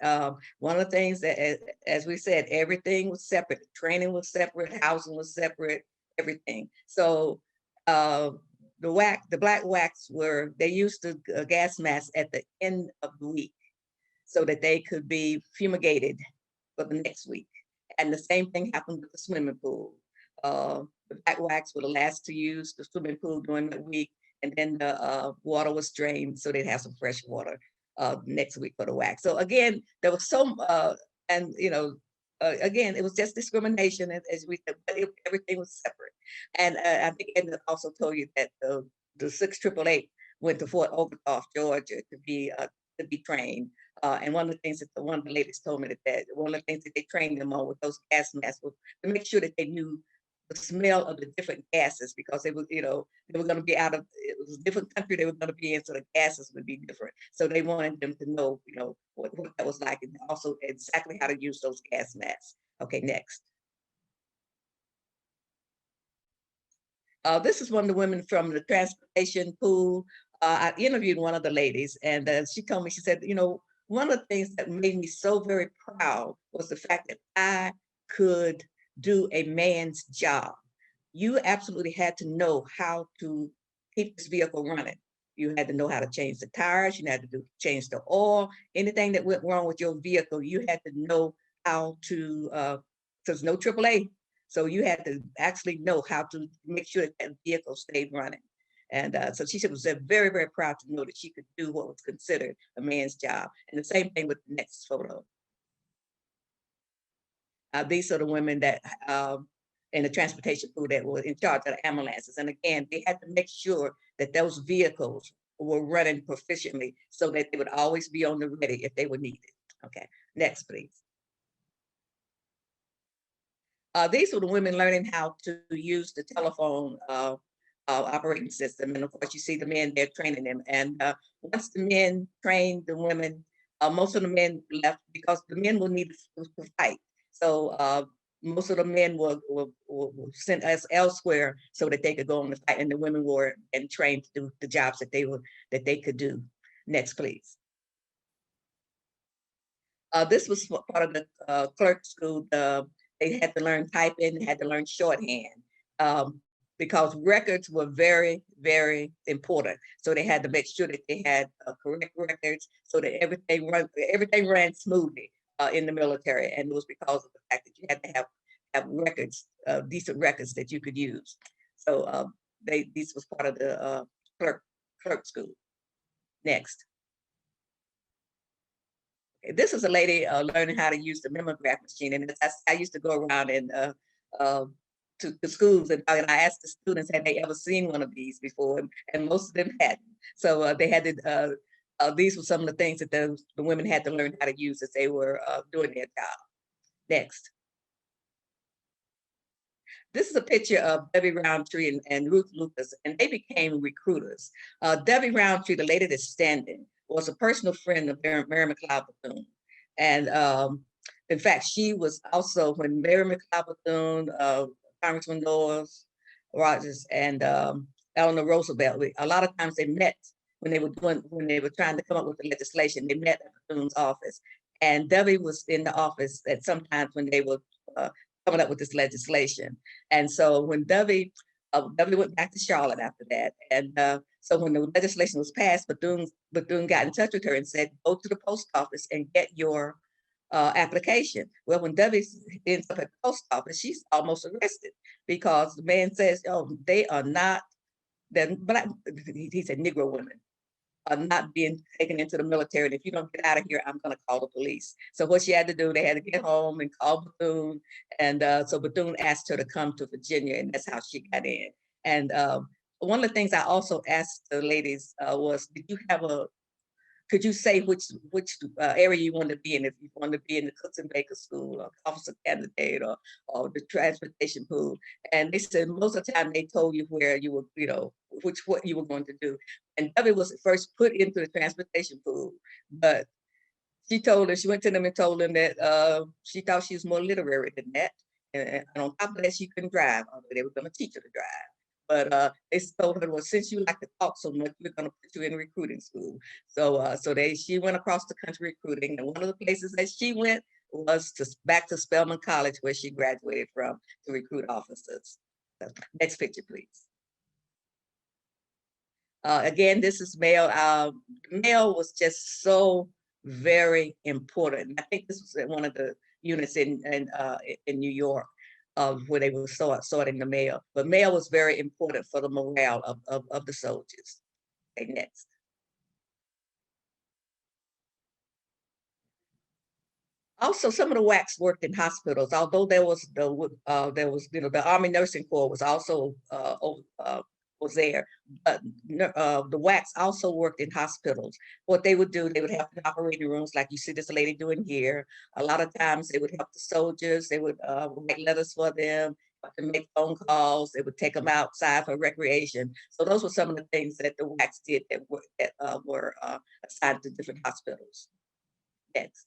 One of the things that, as we said, everything was separate. Training was separate, housing was separate, everything. So the black WACs they used the gas masks at the end of the week so that they could be fumigated for the next week. And the same thing happened with the swimming pool. The black WACs were the last to use the swimming pool during the week. And then the water was drained so they'd have some fresh water next week for the WAC. So again, there was some, and again, it was just discrimination as we said, but everything was separate. And I think Edna also told you that the SixTripleEight went to Fort Oglethorpe, Georgia to be trained. And one of the things that one of the ladies told me that one of the things that they trained them on with those gas masks was to make sure that they knew the smell of the different gases, because they were, they were going to be out of, it was a different country they were going to be in, so the gases would be different. So they wanted them to know, what that was like, and also exactly how to use those gas masks. Okay, next. This is one of the women from the transportation pool. I interviewed one of the ladies, and she told me, she said, one of the things that made me so very proud was the fact that I could do a man's job. You absolutely had to know how to keep this vehicle running. You had to know how to change the tires, you had to change the oil, anything that went wrong with your vehicle, you had to know how to, there's no AAA. So you had to actually know how to make sure that that vehicle stayed running. And so she was very, very proud to know that she could do what was considered a man's job. And the same thing with the next photo. These are the women that in the transportation crew that were in charge of the ambulances. And again, they had to make sure that those vehicles were running proficiently so that they would always be on the ready if they were needed. Okay, next, please. These were the women learning how to use the telephone operating system. And of course, you see the men there training them. And once the men trained the women, most of the men left because the men will need to fight. So most of the men were sent us elsewhere so that they could go on the fight, and the women were and trained to do the jobs that they could do. Next, please. This was part of the clerk school. They had to learn typing, they had to learn shorthand because records were very, very important. So they had to make sure that they had correct records so that everything ran smoothly in the military. And it was because of the fact that you had to have records, decent records that you could use. So this was part of the clerk school. Next. This is a lady learning how to use the Memograph machine, and I used to go around and to schools, and I asked the students had they ever seen one of these before, and most of them hadn't. So they had to. These were some of the things that the women had to learn how to use as they were doing their job. Next. This is a picture of Debbie Roundtree and Ruth Lucas, and they became recruiters. Debbie Roundtree, the lady that's standing, was a personal friend of Mary McLeod Bethune. And in fact, she was also, when Mary McLeod Bethune, Congressman Noah Rogers, and Eleanor Roosevelt, a lot of times they met when they were trying to come up with the legislation. They met at Bethune's office. And Debbie was in the office at sometimes when they were coming up with this legislation. And so when Debbie went back to Charlotte after that. And so when the legislation was passed, Bethune got in touch with her and said, go to the post office and get your application. Well, when Debbie ends up at the post office, she's almost arrested because the man says, oh, they are not, black, he said Negro women are not being taken into the military. And if you don't get out of here, I'm going to call the police. So what she had to do, they had to get home and call Bethune. And so Bethune asked her to come to Virginia, and that's how she got in. And one of the things I also asked the ladies was, could you say which area you want to be in? If you want to be in the Cooks and Baker School or officer candidate or the transportation pool. And they said most of the time they told you where you were, what you were going to do. And Debbie was first put into the transportation pool, but she went to them and told them that she thought she was more literary than that. And on top of that, she couldn't drive. They were going to teach her to drive. But they told her, well, since you like to talk so much, we're going to put you in recruiting school. So she went across the country recruiting. And one of the places that she went was back to Spelman College, where she graduated from, to recruit officers. So, next picture, please. Again, this is male. Male was just so very important. I think this was one of the units in New York. Where they were sorting the mail. But mail was very important for the morale of the soldiers. Okay, next. Also, some of the WACs worked in hospitals, although there was the Army Nursing Corps was also was there. But the WACs also worked in hospitals. What they would do, they would have operating rooms like you see this lady doing here. A lot of times they would help the soldiers. They would write letters for them, to make phone calls. They would take them outside for recreation. So those were some of the things that the WACs did that were assigned to different hospitals. Next.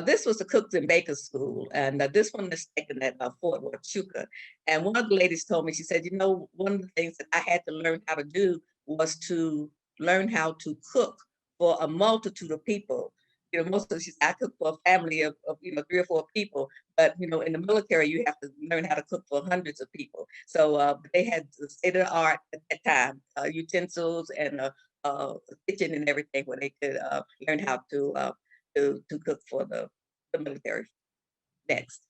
This was the Cooks and Bakers School, and this one is taken at Fort Huachuca. And one of the ladies told me, she said, one of the things that I had to learn how to do was to learn how to cook for a multitude of people you know, most of I cook for a family of, you know, 3 or 4 people, but you know, in the military, you have to learn how to cook for hundreds of people. So they had the state of the art at that time, utensils and a kitchen and everything, where they could learn how to cook for the military. Next.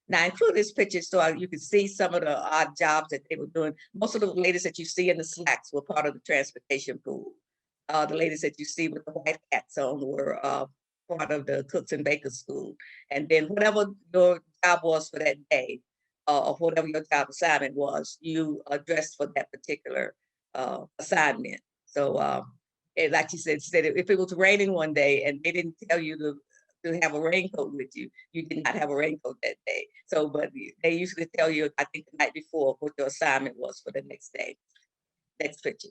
Now, I include this picture so you can see some of the odd jobs that they were doing. Most of the ladies that you see in the slacks were part of the transportation pool. The ladies that you see with the white hats on were part of the cooks and bakers school. And then whatever your job was for that day, or whatever your job assignment was, you addressed for that particular assignment. So, like she said, if it was raining one day and they didn't tell you to have a raincoat with you, you did not have a raincoat that day. So, but they usually tell you, I think the night before, what your assignment was for the next day. Next picture.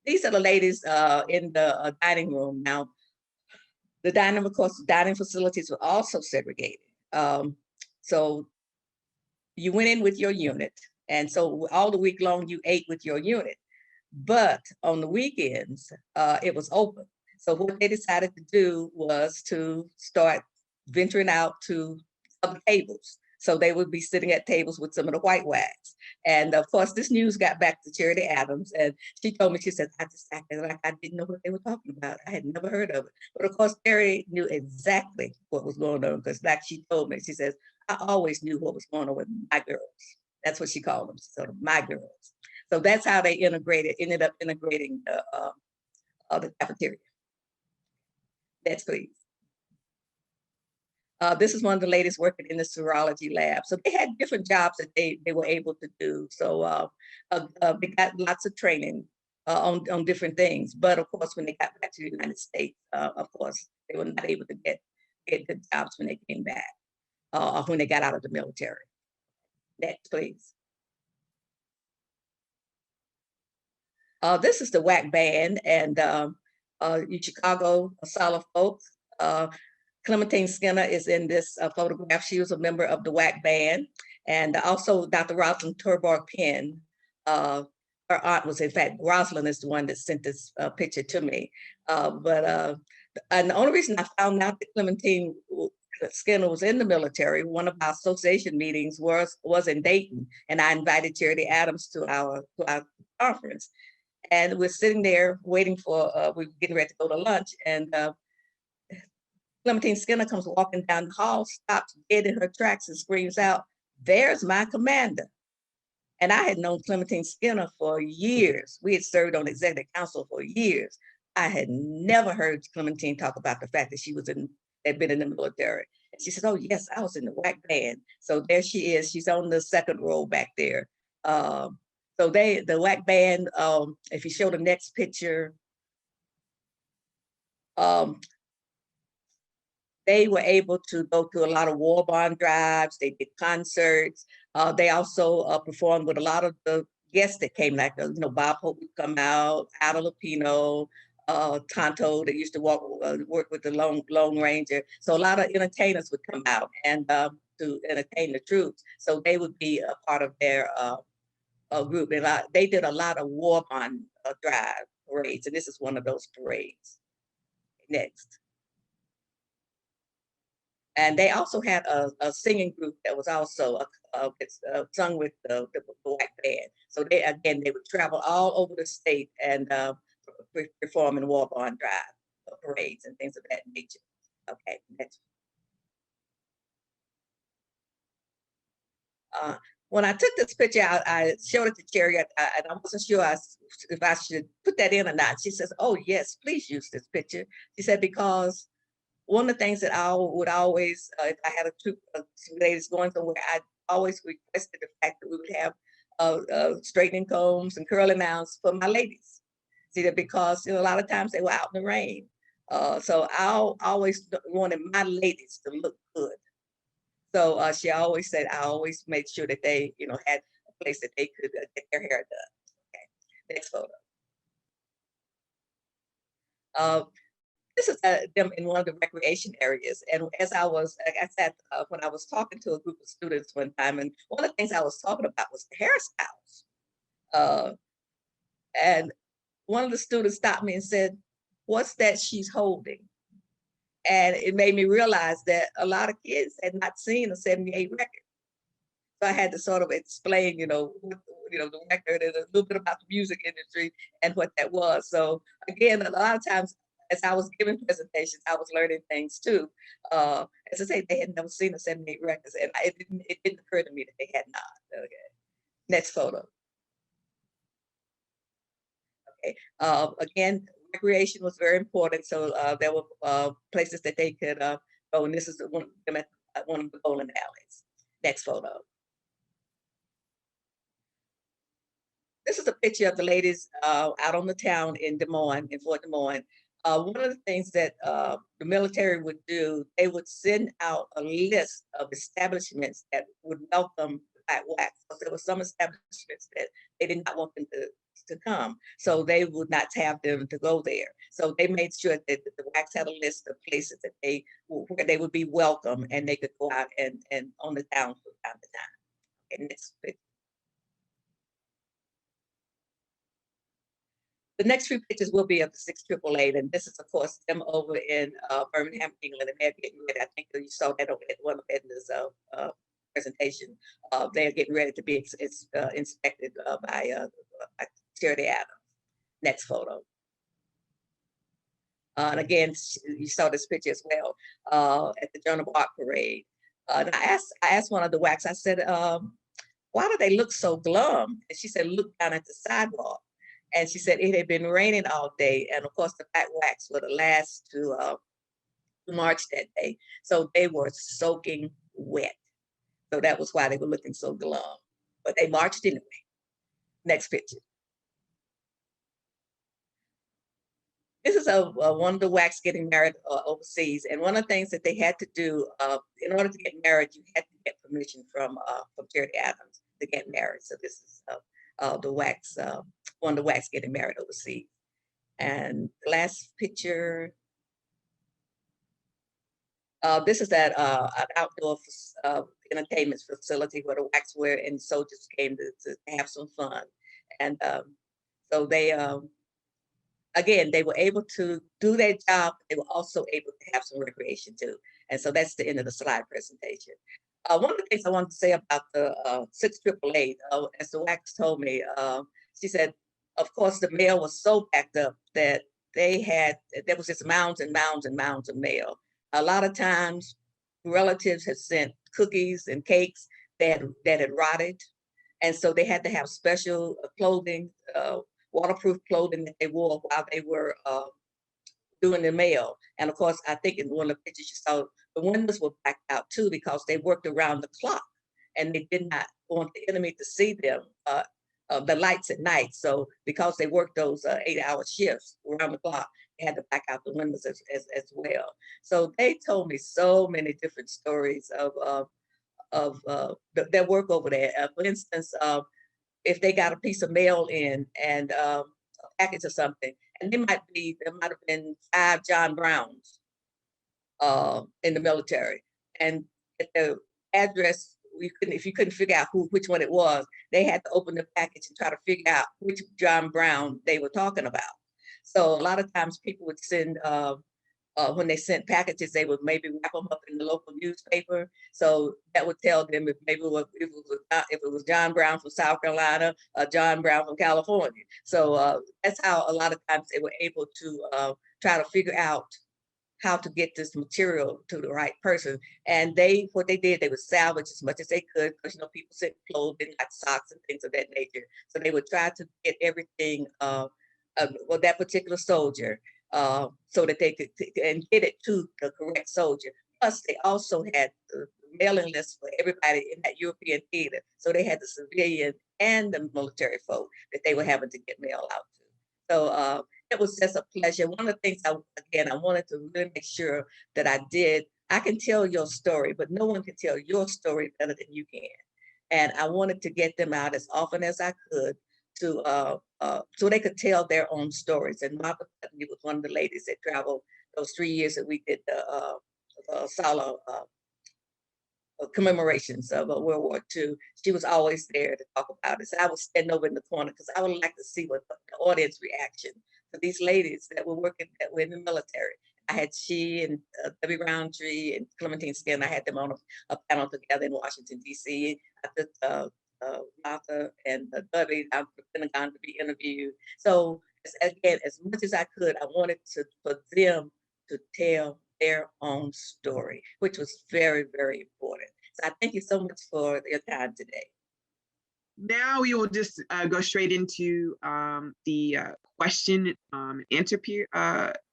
These are the ladies in the dining room. Now, the dining, of course, dining facilities were also segregated. So you went in with your unit, and so all the week long you ate with your unit. But on the weekends, it was open. So what they decided to do was to start venturing out to other tables. So they would be sitting at tables with some of the white WACs. And of course, this news got back to Charity Adams, and she told me, she said, I just acted like I didn't know what they were talking about. I had never heard of it. But of course, Charity knew exactly what was going on, because like she told me, she says, I always knew what was going on with my girls. That's what she called them, so my girls. So that's how they ended up integrating the cafeteria. Next, please. This is one of the ladies working in the serology lab. So they had different jobs that they were able to do. So they got lots of training on different things. But of course, when they got back to the United States, of course, they were not able to get good jobs when they came back or when they got out of the military. Next, please. This is the WAC band, and Chicago ASALH folks. Clementine Skinner is in this photograph. She was a member of the WAC band, and also Dr. Rosalind Turborg Penn. Her aunt was, in fact, Rosalind is the one that sent this picture to me. And the only reason I found out that Clementine Skinner was in the military, one of our association meetings was in Dayton, and I invited Charity Adams to our conference. And we're sitting there waiting for, we're getting ready to go to lunch, and Clementine Skinner comes walking down the hall, stops dead in her tracks and screams out, "There's my commander." And I had known Clementine Skinner for years. We had served on executive council for years. I had never heard Clementine talk about the fact that she had been in the military. And she said, "Oh yes, I was in the WAC band." So there she is. She's on the second row back there. So the WAC band, if you show the next picture, they were able to go to a lot of war bond drives. They did concerts. They also performed with a lot of the guests that came, like, Bob Hope would come out, Ada Lupino, Tonto, that used to work with the Lone Ranger. So a lot of entertainers would come out and to entertain the troops. So they would be a part of their group. And they did a lot of war bond drive parades, and this is one of those parades. Next. And they also had a singing group that was also sung with the WAC band. So they would travel all over the state and perform in war bond drive parades and things of that nature. Okay, next. When I took this picture out, I showed it to Cherry, and I wasn't sure if I should put that in or not. She says, "Oh yes, please use this picture." She said, because one of the things that I would always, if I had a troop of ladies going somewhere, I always requested the fact that we would have straightening combs and curling irons for my ladies. See that, because a lot of times they were out in the rain. So I always wanted my ladies to look good. So she always said, I always made sure that they, had a place that they could get their hair done. Okay, next photo. This is them in one of the recreation areas. And as I was, like I said, when I was talking to a group of students one time, and one of the things I was talking about was the hairstyles. And one of the students stopped me and said, "What's that she's holding?" And it made me realize that a lot of kids had not seen a 78 record. So I had to sort of explain, the record and a little bit about the music industry and what that was. So again, a lot of times as I was giving presentations, I was learning things too. As I say, they had never seen a 78 records, and it didn't occur to me that they had not. Okay. Next photo. Okay. Again, recreation was very important. So there were places that they could go, and this is one of the bowling alleys. Next photo. This is a picture of the ladies out on the town in Des Moines, in Fort Des Moines. One of the things that the military would do, they would send out a list of establishments that would welcome Black WACs. So there were some establishments that they did not want them to come, so they would not have them to go there. So they made sure that the WACs had a list of places that where they would be welcome and they could go out and on the town from time to time. Okay, next picture. The next few pictures will be of the SixTripleEight, and this is, of course, them over in Birmingham, England, and they're getting ready. I think you saw that over at one of Edna's presentation. They're getting ready to be inspected by Charity Adams. Next photo. And again, you saw this picture as well at the Joan of Arc parade. And I asked one of the WACs, I said, "Why do they look so glum?" And she said, "Look down at the sidewalk." And she said it had been raining all day. And of course, the Black WACs were the last to march that day. So they were soaking wet. So that was why they were looking so glum. But they marched anyway. Next picture. This is one of the WACs getting married overseas. And one of the things that they had to do in order to get married, you had to get permission from Charity Adams to get married. So this is the WACs, one of the WACs getting married overseas. And the last picture, this is that an outdoor entertainment facility where the WACs were and soldiers came to have some fun. And so they, again, they were able to do their job. They were also able to have some recreation too. And so that's the end of the slide presentation. One of the things I wanted to say about the SixTripleEight, as the WACs told me, she said, of course, the mail was so backed up that there was just mounds and mounds and mounds of mail. A lot of times, relatives had sent cookies and cakes that had rotted. And so they had to have special clothing, waterproof clothing that they wore while they were doing the mail. And of course, I think in one of the pictures you saw, the windows were blacked out too because they worked around the clock and they did not want the enemy to see them, the lights at night. So because they worked those 8-hour shifts around the clock, they had to black out the windows as well. So they told me so many different stories of their work over there. For instance, if they got a piece of mail in and a package or something, and there might have been 5 John Browns in the military, and at the address, if you couldn't figure out which one it was, they had to open the package and try to figure out which John Brown they were talking about. So a lot of times people would send, when they sent packages, they would maybe wrap them up in the local newspaper. So that would tell them if maybe if it was John Brown from South Carolina or John Brown from California. So that's how a lot of times they were able to try to figure out how to get this material to the right person. And what they did, they would salvage as much as they could, because people sent clothing, like socks and things of that nature. So they would try to get everything, that particular soldier, so that they could and get it to the correct soldier. Plus, they also had the mailing list for everybody in that European theater. So they had the civilian and the military folk that they were having to get mail out to. So it was just a pleasure. One of the things I wanted to really make sure that I did. I can tell your story, but no one can tell your story better than you can. And I wanted to get them out as often as I could to so they could tell their own stories. And Martha Putney was one of the ladies that traveled those 3 years that we did the ASALH commemorations of World War II. She was always there to talk about it. So I was standing over in the corner because I would like to see what the audience reaction to these ladies that were working, that were in the military. I had she and Debbie Roundtree and Clementine Skinner. I had them on a panel together in Washington, D.C. I took Martha and Debbie down to the Pentagon to be interviewed. So again, as much as I could, I wanted for them to tell their own story, which was very, very important. So I thank you so much for your time today. Now we will just go straight into the question and answer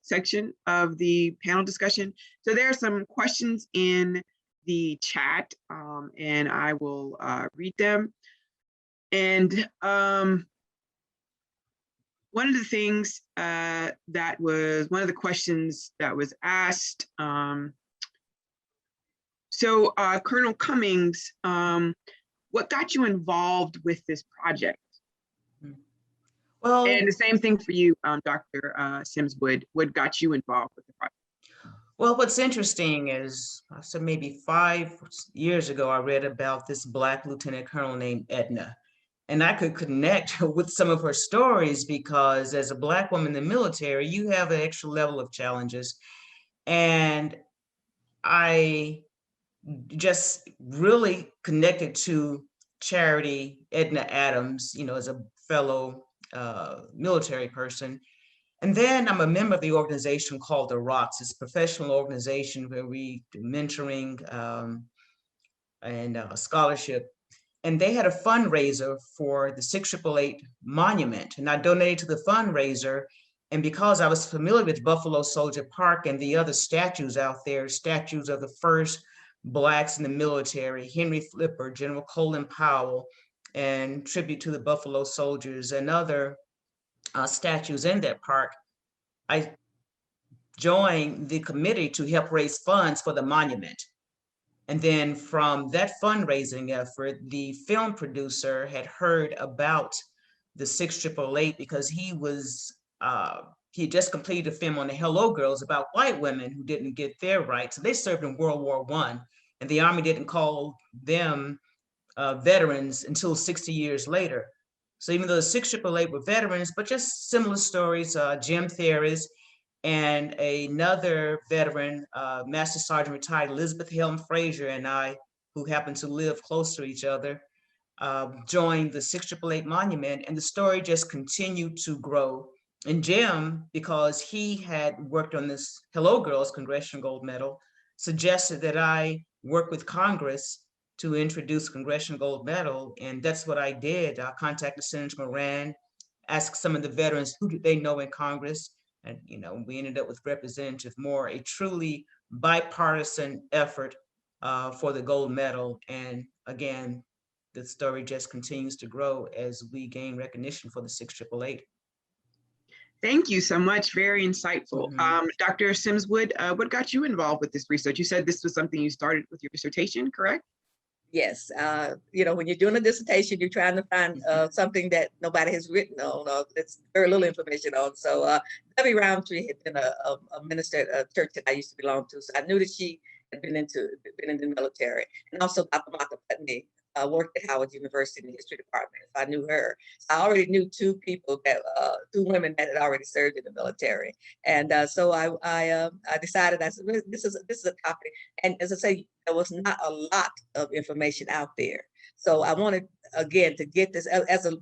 section of the panel discussion. So there are some questions in the chat, and I will read them. And one of the things that was one of the questions that was asked, so Colonel Cummings, what got you involved with this project? Well, and the same thing for you, Dr. Sims Wood. What got you involved with the project? Well, what's interesting is, so maybe 5 years ago, I read about this Black lieutenant colonel named Edna. And I could connect with some of her stories because as a Black woman in the military, you have an extra level of challenges. And I just really connected to Charity Edna Adams, as a fellow military person. And then I'm a member of the organization called the ROCs. It's a professional organization where we do mentoring and scholarship. And they had a fundraiser for the 6/888 monument. And I donated to the fundraiser. And because I was familiar with Buffalo Soldier Park and the other statues out there, statues of the first Blacks in the military, Henry Flipper, General Colin Powell, and tribute to the Buffalo Soldiers and other statues in that park, I joined the committee to help raise funds for the monument. And then from that fundraising effort, the film producer had heard about the 6/888 because he had just completed a film on the Hello Girls about white women who didn't get their rights. So they served in World War I, and the Army didn't call them veterans until 60 years later. So even though the 6/888 were veterans, but just similar stories, Jim Theris and another veteran, Master Sergeant retired Elizabeth Helm Frazier and I, who happened to live close to each other, joined the 6/888 monument, and the story just continued to grow. And Jim, because he had worked on this Hello Girls Congressional Gold Medal, suggested that I work with Congress to introduce Congressional Gold Medal, and that's what I did. I contacted Senator Moran, asked some of the veterans who did they know in Congress, and we ended up with Representative Moore, a truly bipartisan effort for the gold medal. And again, the story just continues to grow as we gain recognition for the 6/888. Thank you so much. Very insightful. Dr. Sims Wood, what got you involved with this research? You said this was something you started with your dissertation, correct? Yes, when you're doing a dissertation, you're trying to find something that nobody has written on, or that's very little information on. So Debbie Roundtree had been a minister at a church that I used to belong to, so I knew that she had been in the military. And also Dr. Martha Putney worked at Howard University in the history department. So I knew her. So I already knew two women that had already served in the military. And so I decided, I said, this is a topic. And as I say, there was not a lot of information out there. So I wanted, again, to get this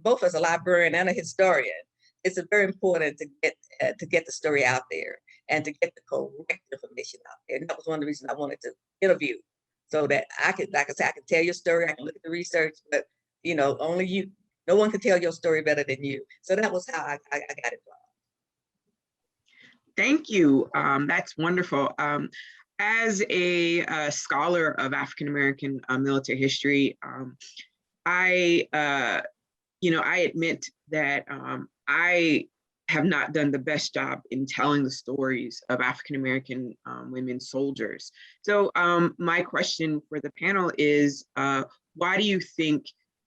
both as a librarian and a historian. It's very important to get the story out there and to get the correct information out there. And that was one of the reasons I wanted to interview, so that I could, like I said, I could tell your story, I can look at the research, but only you, no one can tell your story better than you. So that was how I got involved. Thank you. That's wonderful. As a scholar of African-American military history, I admit that I have not done the best job in telling the stories of African-American women soldiers. So my question for the panel is, why do you think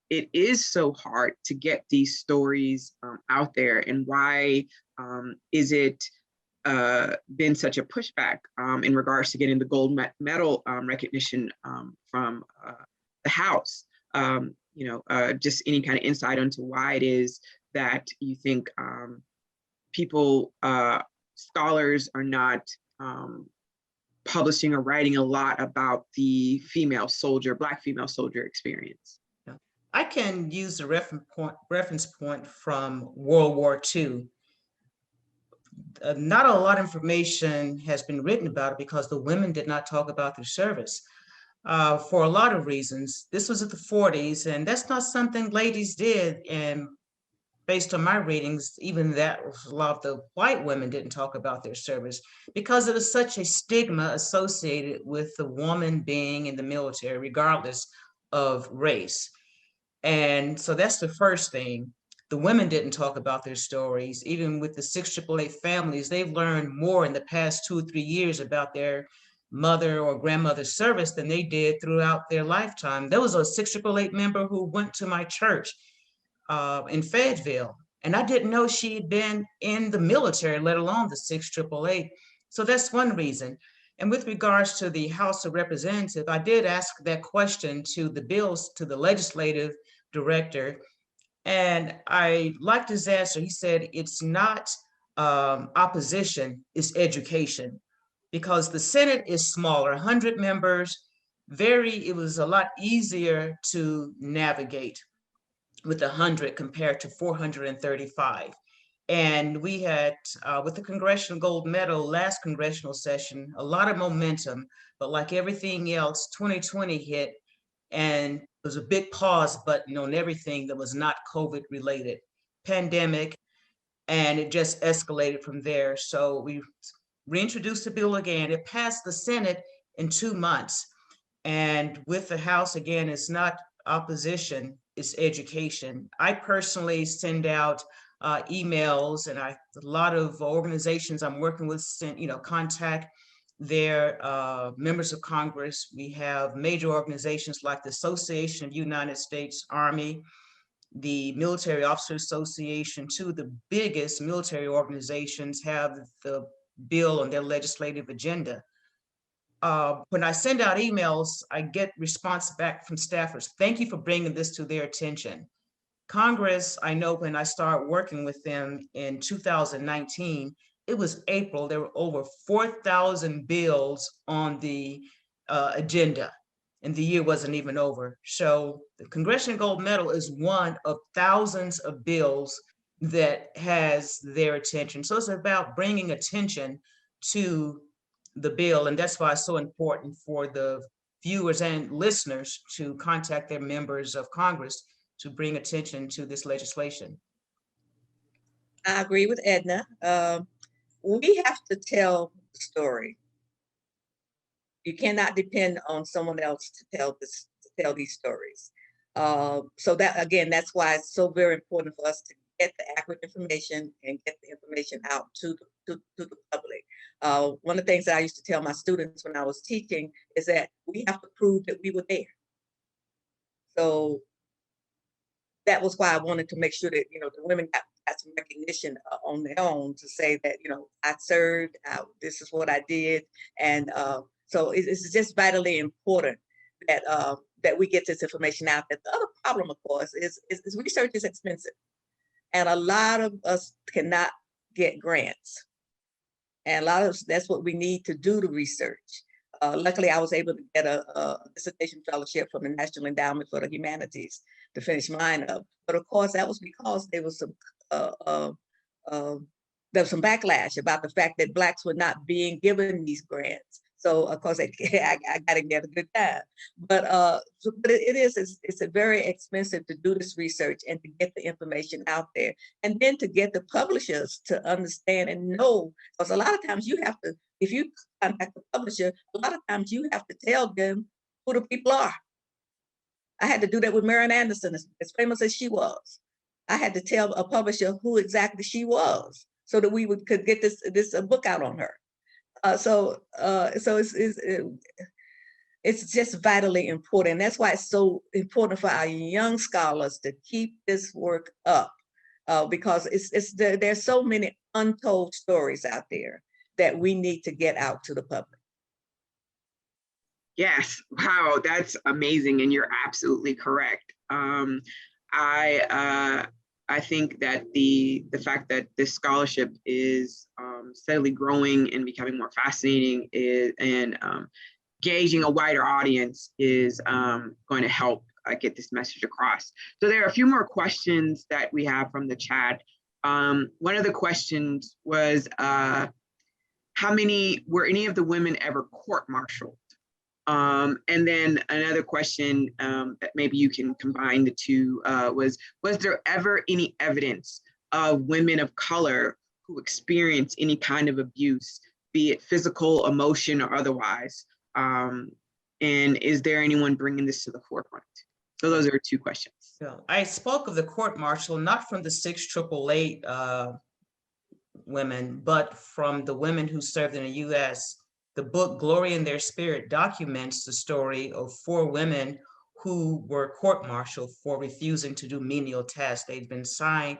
it is so hard to get these stories out there? And why is it been such a pushback in regards to getting the gold medal recognition from the House. Just any kind of insight into why it is that you think people, scholars are not publishing or writing a lot about the Black female soldier experience. I can use a reference point from World War II. Not a lot of information has been written about it because the women did not talk about their service for a lot of reasons. This was at the 40s, and that's not something ladies did. And based on my readings, even that, a lot of the white women didn't talk about their service because there was such a stigma associated with the woman being in the military, regardless of race. And so that's the first thing. The women didn't talk about their stories. Even with the SixTripleEight families, they've learned more in the past 2 or 3 years about their mother or grandmother's service than they did throughout their lifetime. There was a SixTripleEight member who went to my church in Fayetteville, and I didn't know she had been in the military, let alone the SixTripleEight. So that's one reason. And with regards to the House of Representatives, I did ask that question to the legislative director, and I liked his answer. He said, it's not opposition, it's education, because the Senate is smaller, 100 members, it was a lot easier to navigate with 100 compared to 435. And we had, with the Congressional Gold Medal, last congressional session, a lot of momentum, but like everything else, 2020 hit, and there was a big pause button on everything that was not COVID related, pandemic, and it just escalated from there. So we reintroduced the bill again. It passed the Senate in 2 months. And with the House, again, it's not opposition, it's education. I personally send out emails, and a lot of organizations I'm working with contact their members of Congress. We have major organizations like the Association of United States Army, the Military Officers Association. Two of the biggest military organizations have the bill on their legislative agenda. When I send out emails, I get response back from staffers. Thank you for bringing this to their attention. Congress, I know when I started working with them in 2019, it was April, there were over 4,000 bills on the agenda, and the year wasn't even over. So the Congressional Gold Medal is one of thousands of bills that has their attention. So it's about bringing attention to the bill, and that's why it's so important for the viewers and listeners to contact their members of Congress to bring attention to this legislation. I agree with Edna. We have to tell the story. You cannot depend on someone else to tell these stories. So that, again, that's why it's so very important for us to get the accurate information and get the information out to the public. One of the things that I used to tell my students when I was teaching is that we have to prove that we were there. So that was why I wanted to make sure that, the women got some recognition on their own to say that, I served, this is what I did. And so it's just vitally important that that we get this information out there. The other problem, of course, is research is expensive. And a lot of us cannot get grants. And that's what we need to do the research. Luckily, I was able to get a dissertation fellowship from the National Endowment for the Humanities to finish mine up. But of course, that was because there was some backlash about the fact that Blacks were not being given these grants. So of course, I got to get a good time. But it's a very expensive to do this research and to get the information out there, and then to get the publishers to understand and know. Because a lot of times you have to, if you contact the publisher, a lot of times you have to tell them who the people are. I had to do that with Marian Anderson, as famous as she was. I had to tell a publisher who exactly she was, so that we could get this book out on her. So it's just vitally important. That's why it's so important for our young scholars to keep this work up, because there's so many untold stories out there. that we need to get out to the public. Yes, wow, that's amazing, and you're absolutely correct. I think that the fact that this scholarship is steadily growing and becoming more fascinating and gauging a wider audience is going to help get this message across. So there are a few more questions that we have from the chat. One of the questions was, were any of the women ever court-martialed? And then another question that maybe you can combine the two was there ever any evidence of women of color who experience any kind of abuse, be it physical, emotion, or otherwise? And is there anyone bringing this to the forefront? So those are two questions. So I spoke of the court-martial, not from the 688 women, but from the women who served in the U.S. The book Glory in Their Spirit documents the story of 4 women who were court-martialed for refusing to do menial tasks. Had been assigned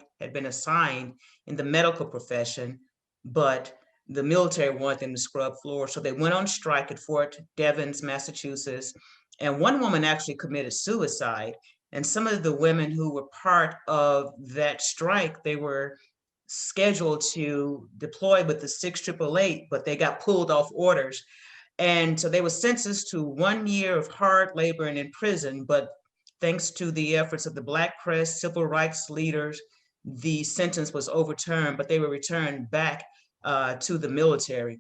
in the medical profession, but the military wanted them to scrub floors. So they went on strike at Fort Devens, Massachusetts. And one woman actually committed suicide. And some of the women who were part of that strike, they were scheduled to deploy with the 688, but they got pulled off orders. And so they were sentenced to 1 year of hard labor and in prison. But thanks to the efforts of the Black press, civil rights leaders, the sentence was overturned, but they were returned back to the military.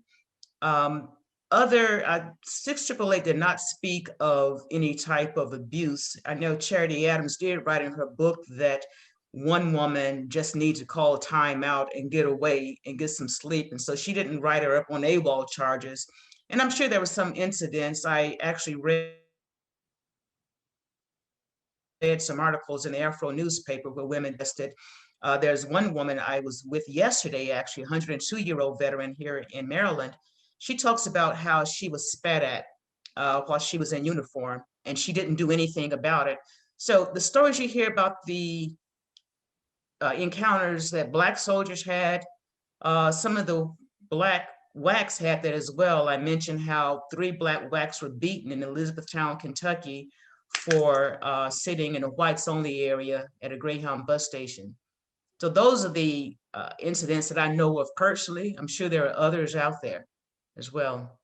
688 did not speak of any type of abuse. I know Charity Adams did write in her book that one woman just needs to call time out and get away and get some sleep. And so she didn't write her up on AWOL charges. And I'm sure there were some incidents. I actually read some articles in the Afro newspaper where women tested. There's one woman I was with yesterday, actually, a 102-year-old veteran here in Maryland. She talks about how she was spat at while she was in uniform, and she didn't do anything about it. So the stories you hear about the encounters that Black soldiers had, some of the Black WACs had that as well. I mentioned how 3 Black WACs were beaten in Elizabethtown, Kentucky for sitting in a whites only area at a Greyhound bus station. So those are the incidents that I know of personally. I'm sure there are others out there as well.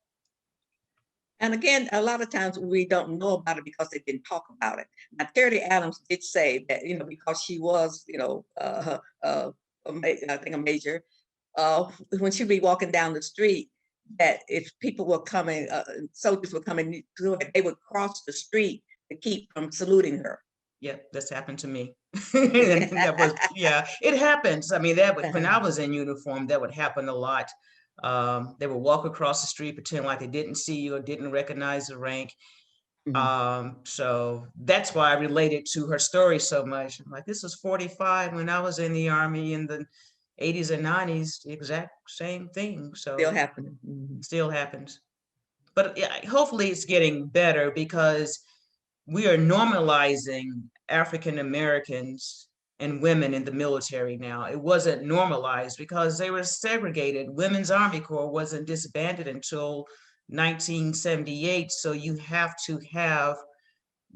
And again, a lot of times we don't know about it because they didn't talk about it. Now, Charity Adams did say that, because she was, I think a major, when she'd be walking down the street, that if people were coming, soldiers were coming to her, they would cross the street to keep from saluting her. Yeah, that's happened to me. That was, yeah, it happens. I mean, that when I was in uniform, that would happen a lot. They would walk across the street, pretend like they didn't see you or didn't recognize the rank. So that's why I related to her story so much. I'm like, this was 45 when I was in the Army in the 80s and 90s, the exact same thing. So still happening. Still happens. But yeah, hopefully it's getting better because we are normalizing African Americans and women in the military now. It wasn't normalized because they were segregated. Women's Army Corps wasn't disbanded until 1978. So you have to have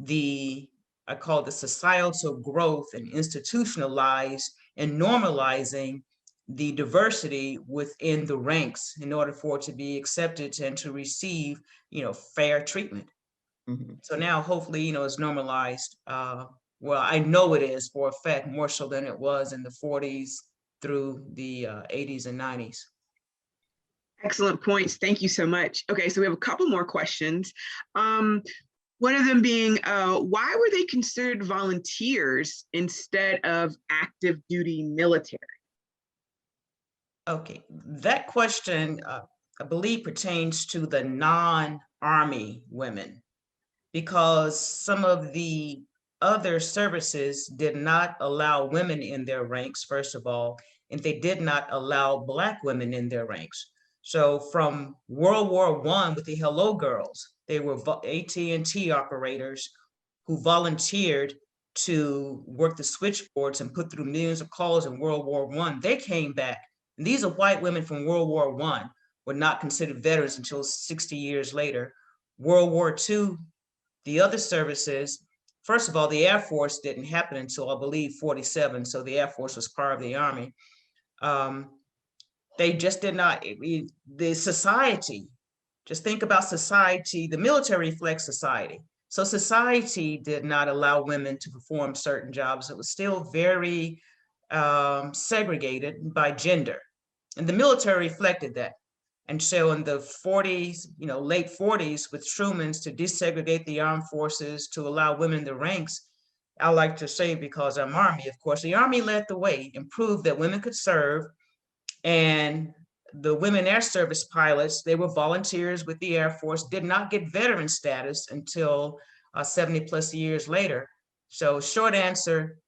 I call it the societal growth and institutionalize and normalizing the diversity within the ranks in order for it to be accepted and to receive, fair treatment. So now hopefully, it's normalized. Well, I know it is for a fact more so than it was in the 40s through the 80s and 90s. Excellent points. Thank you so much. Okay, so we have a couple more questions. One of them being, why were they considered volunteers instead of active duty military? Okay, that question, I believe, pertains to the non-Army women, because some of the other services did not allow women in their ranks, first of all, and they did not allow Black women in their ranks. So from World War I with the Hello Girls, they were AT&T operators who volunteered to work the switchboards and put through millions of calls in World War I. They came back, and these are white women from World War I were not considered veterans until 60 years later. World War II, the other services, first of all, the Air Force didn't happen until, I believe, 47. So the Air Force was part of the Army. They just did not, the society, just think about society, the military reflects society. So society did not allow women to perform certain jobs. It was still very segregated by gender. And the military reflected that. And so in the 40s, late 40s with Truman's to desegregate the armed forces, to allow women in the ranks, I like to say, because I'm Army, of course, the Army led the way and proved that women could serve. And the women air service pilots, they were volunteers with the Air Force, did not get veteran status until 70 plus years later. So short answer,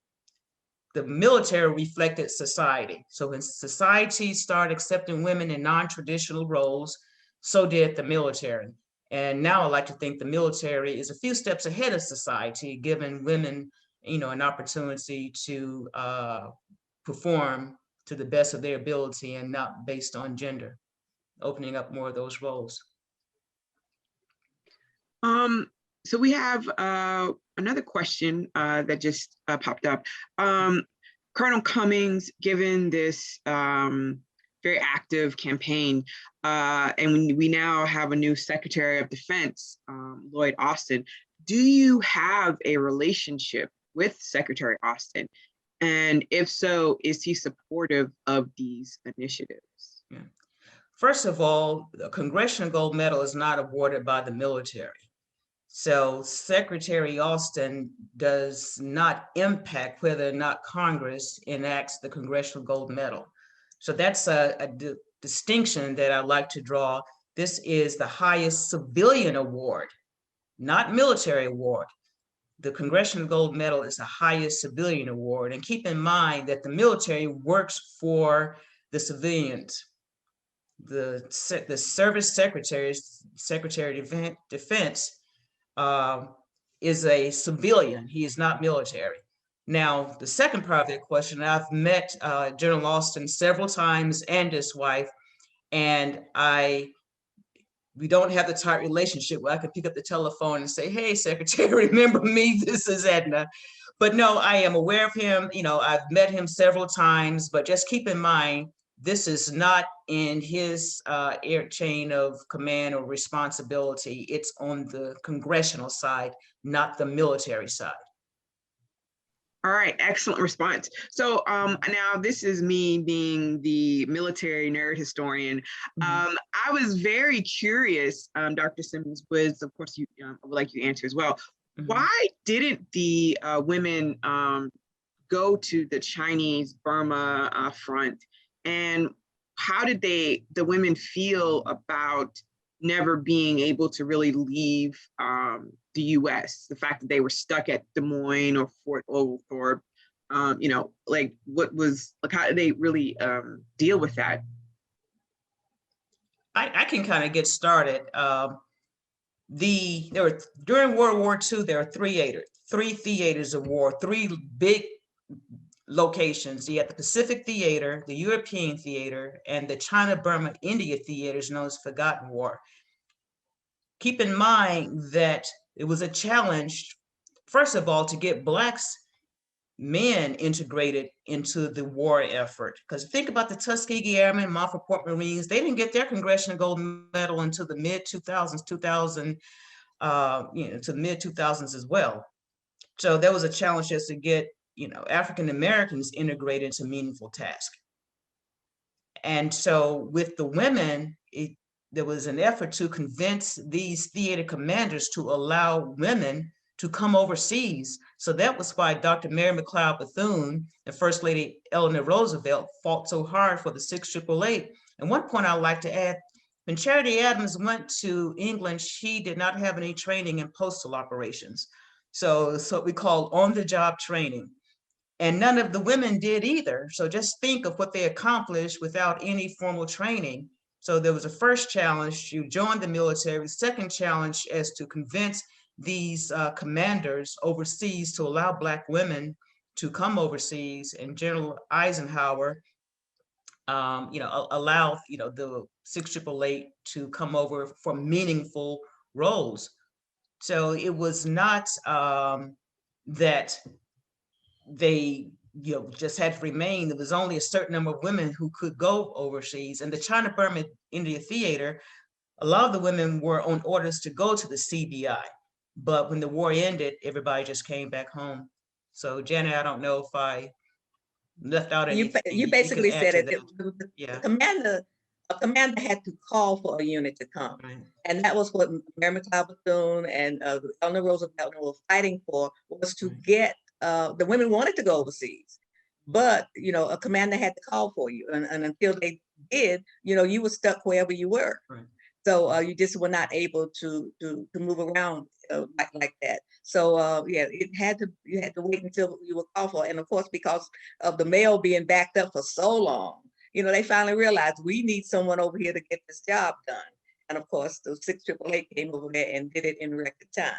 the military reflected society. So when society started accepting women in non-traditional roles, so did the military. And now I like to think the military is a few steps ahead of society, giving women, an opportunity to perform to the best of their ability and not based on gender, opening up more of those roles. So we have another question that just popped up. Colonel Cummings, given this very active campaign, and we now have a new Secretary of Defense, Lloyd Austin, do you have a relationship with Secretary Austin? And if so, is he supportive of these initiatives? Yeah. First of all, the Congressional Gold Medal is not awarded by the military. So Secretary Austin does not impact whether or not Congress enacts the Congressional Gold Medal. So that's a distinction that I'd like to draw. This is the highest civilian award, not military award. The Congressional Gold Medal is the highest civilian award. And keep in mind that the military works for the civilians. The service Secretary of Defense, is a civilian. He is not military. Now, the second part of that question, I've met General Austin several times and his wife, and we don't have the tight relationship where I could pick up the telephone and say, hey, Secretary, remember me? This is Edna. But no, I am aware of him. I've met him several times, but just keep in mind, this is not in his air chain of command or responsibility. It's on the congressional side, not the military side. All right, excellent response. So now this is me being the military nerd historian. I was very curious, Dr. Simmons, was, of course, I would like you to answer as well. Why didn't the women go to the Chinese Burma front? And how did the women feel about never being able to really leave the US, the fact that they were stuck at Des Moines or Fort Oglethorpe, like how did they really deal with that? I can kind of get started. During World War II, there are three theaters of war, three big locations. You had the Pacific Theater, the European Theater, and the China-Burma-India theaters known as Forgotten War. Keep in mind that it was a challenge, first of all, to get Black men integrated into the war effort. Because think about the Tuskegee Airmen, Montfort Marines, they didn't get their Congressional Gold Medal until the mid-2000s, to the mid-2000s as well. So there was a challenge just to get African Americans integrated into meaningful tasks. And so with the women, there was an effort to convince these theater commanders to allow women to come overseas. So that was why Dr. Mary McLeod Bethune and First Lady Eleanor Roosevelt fought so hard for the SixTripleEight. And one point I'd like to add, when Charity Adams went to England, she did not have any training in postal operations. So it's what we call on-the-job training. And none of the women did either. So just think of what they accomplished without any formal training. So there was a first challenge, you joined the military. Second challenge is to convince these commanders overseas to allow Black women to come overseas. And General Eisenhower allow, the 688 to come over for meaningful roles. So it was not that they just had to remain. There was only a certain number of women who could go overseas. And the China Burma India Theater, a lot of the women were on orders to go to the CBI. But when the war ended, everybody just came back home. So Janet, I don't know if I left out anything. You basically can add said to it. that. Yeah. A commander had to call for a unit to come. Right. And that was what Mary McLeod Bethune and Eleanor Roosevelt were fighting for, was to get, the women wanted to go overseas, but, a commander had to call for you. And until they did, you were stuck wherever you were. Right. So you just were not able to move around like that. So yeah, you had to wait until you were called for. And of course, because of the mail being backed up for so long, they finally realized we need someone over here to get this job done. And of course, the 688 came over there and did it in record time.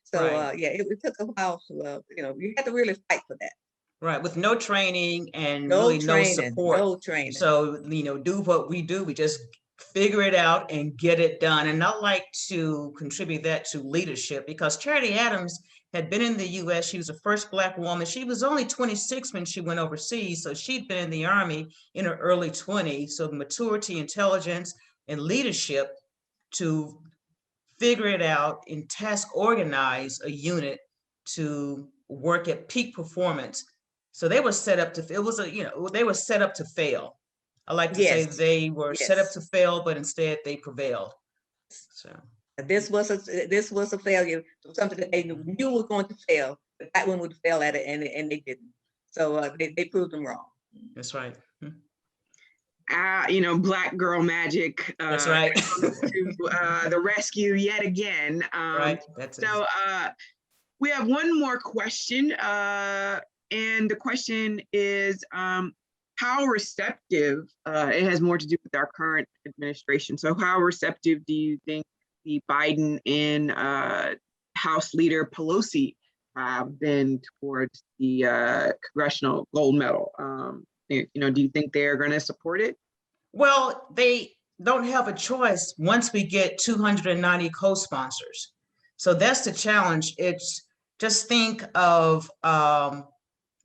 So Right. yeah, it took a while to, you had to really fight for that. Right, with no training and No really training, no support. no training. So, do what we do. We just figure it out and get it done. And I like to contribute that to leadership, because Charity Adams had been in the US. She was the first Black woman. She was only 26 when she went overseas. So she'd been in the Army in her early 20s. So maturity, intelligence, and leadership to figure it out and task organize a unit to work at peak performance. So they were set up to, they were set up to fail. I like to say Yes. they were set up Yes. to fail, but instead they prevailed. So This was a failure, something that they knew was going to fail, but that one would fail at it, and they didn't. So they proved them wrong. that's right. Black girl magic. That's right. To the rescue yet again. Right. That's it. So we have one more question, and the question is, how receptive, it has more to do with our current administration. So how receptive do you think the Biden and House Leader Pelosi have been towards the Congressional Gold Medal? Do you think they're going to support it? Well, they don't have a choice once we get 290 co-sponsors. So that's the challenge. It's just think of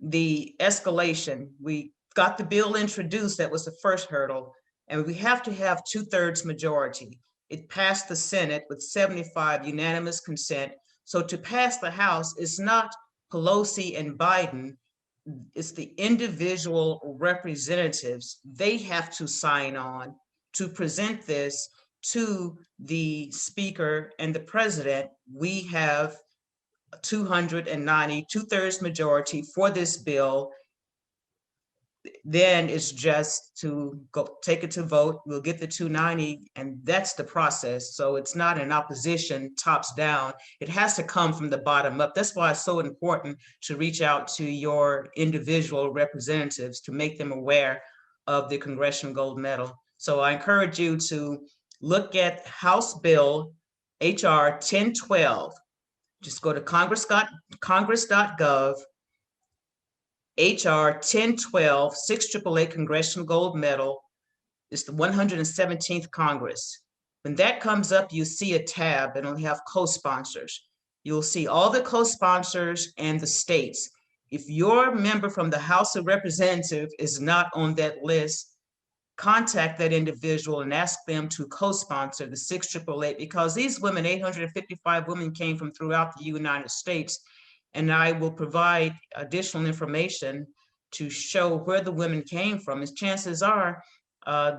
the escalation. We got the bill introduced. That was the first hurdle. And we have to have 2/3 majority. It passed the Senate with 75 unanimous consent. So to pass the House, it's not Pelosi and Biden, it's the individual representatives. They have to sign on to present this to the Speaker and the President. We have 290, 2/3 majority for this bill. Then it's just to go take it to vote. We'll get the 290, and that's the process. So it's not an opposition tops down. It has to come from the bottom up. That's why it's so important to reach out to your individual representatives to make them aware of the Congressional Gold Medal. So I encourage you to look at House Bill HR 1012. Just go to congress.gov. HR 1012, 6/888 Congressional Gold Medal. It's the 117th Congress. When that comes up, you see a tab and it'll have co-sponsors. You'll see all the co-sponsors and the states. If your member from the House of Representatives is not on that list, contact that individual and ask them to co-sponsor the 6/888, because these women, 855 women, came from throughout the United States. And I will provide additional information to show where the women came from. As chances are,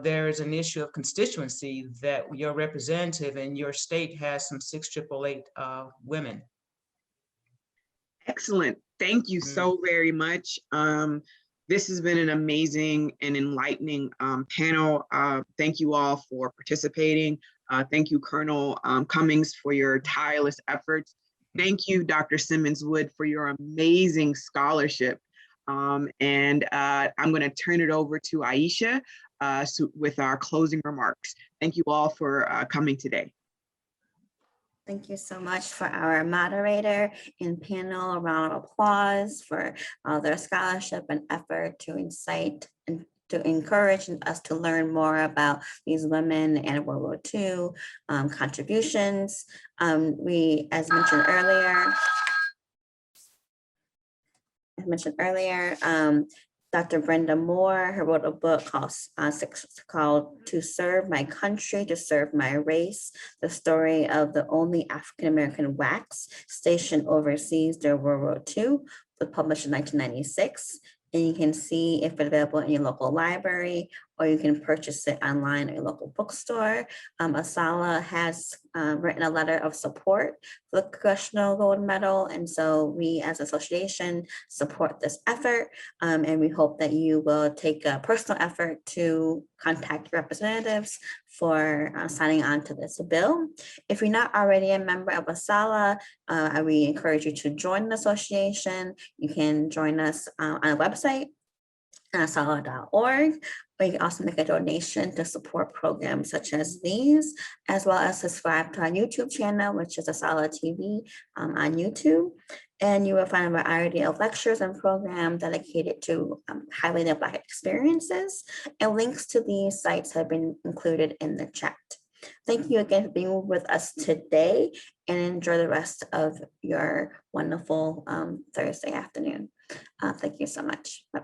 there's an issue of constituency that your representative in your state has some 6/888 women. Excellent. Thank you so very much. This has been an amazing and enlightening panel. Thank you all for participating. Thank you, Colonel Cummings, for your tireless efforts. Thank you, Dr. Simmons Wood, for your amazing scholarship. And I'm going to turn it over to Aisha with our closing remarks. Thank you all for coming today. Thank you so much for our moderator and panel. A round of applause for their scholarship and effort to incite and to encourage us to learn more about these women and World War II contributions. We, as mentioned earlier, Dr. Brenda Moore, who wrote a book called To Serve My Country, To Serve My Race, the story of the only African-American WACs stationed overseas during World War II, was published in 1996. And you can see if it's available in your local library, or you can purchase it online at your local bookstore. ASALH has written a letter of support for the Congressional Gold Medal. And so we as an association support this effort. And we hope that you will take a personal effort to contact your representatives for signing on to this bill. If you're not already a member of ASALH, we encourage you to join the association. You can join us on the website, asalh.org, or you can also make a donation to support programs such as these, as well as subscribe to our YouTube channel, which is ASALH TV on YouTube. And you will find a variety of lectures and programs dedicated to highlighting Black experiences. And links to these sites have been included in the chat. Thank you again for being with us today, and enjoy the rest of your wonderful Thursday afternoon. Thank you so much. Bye.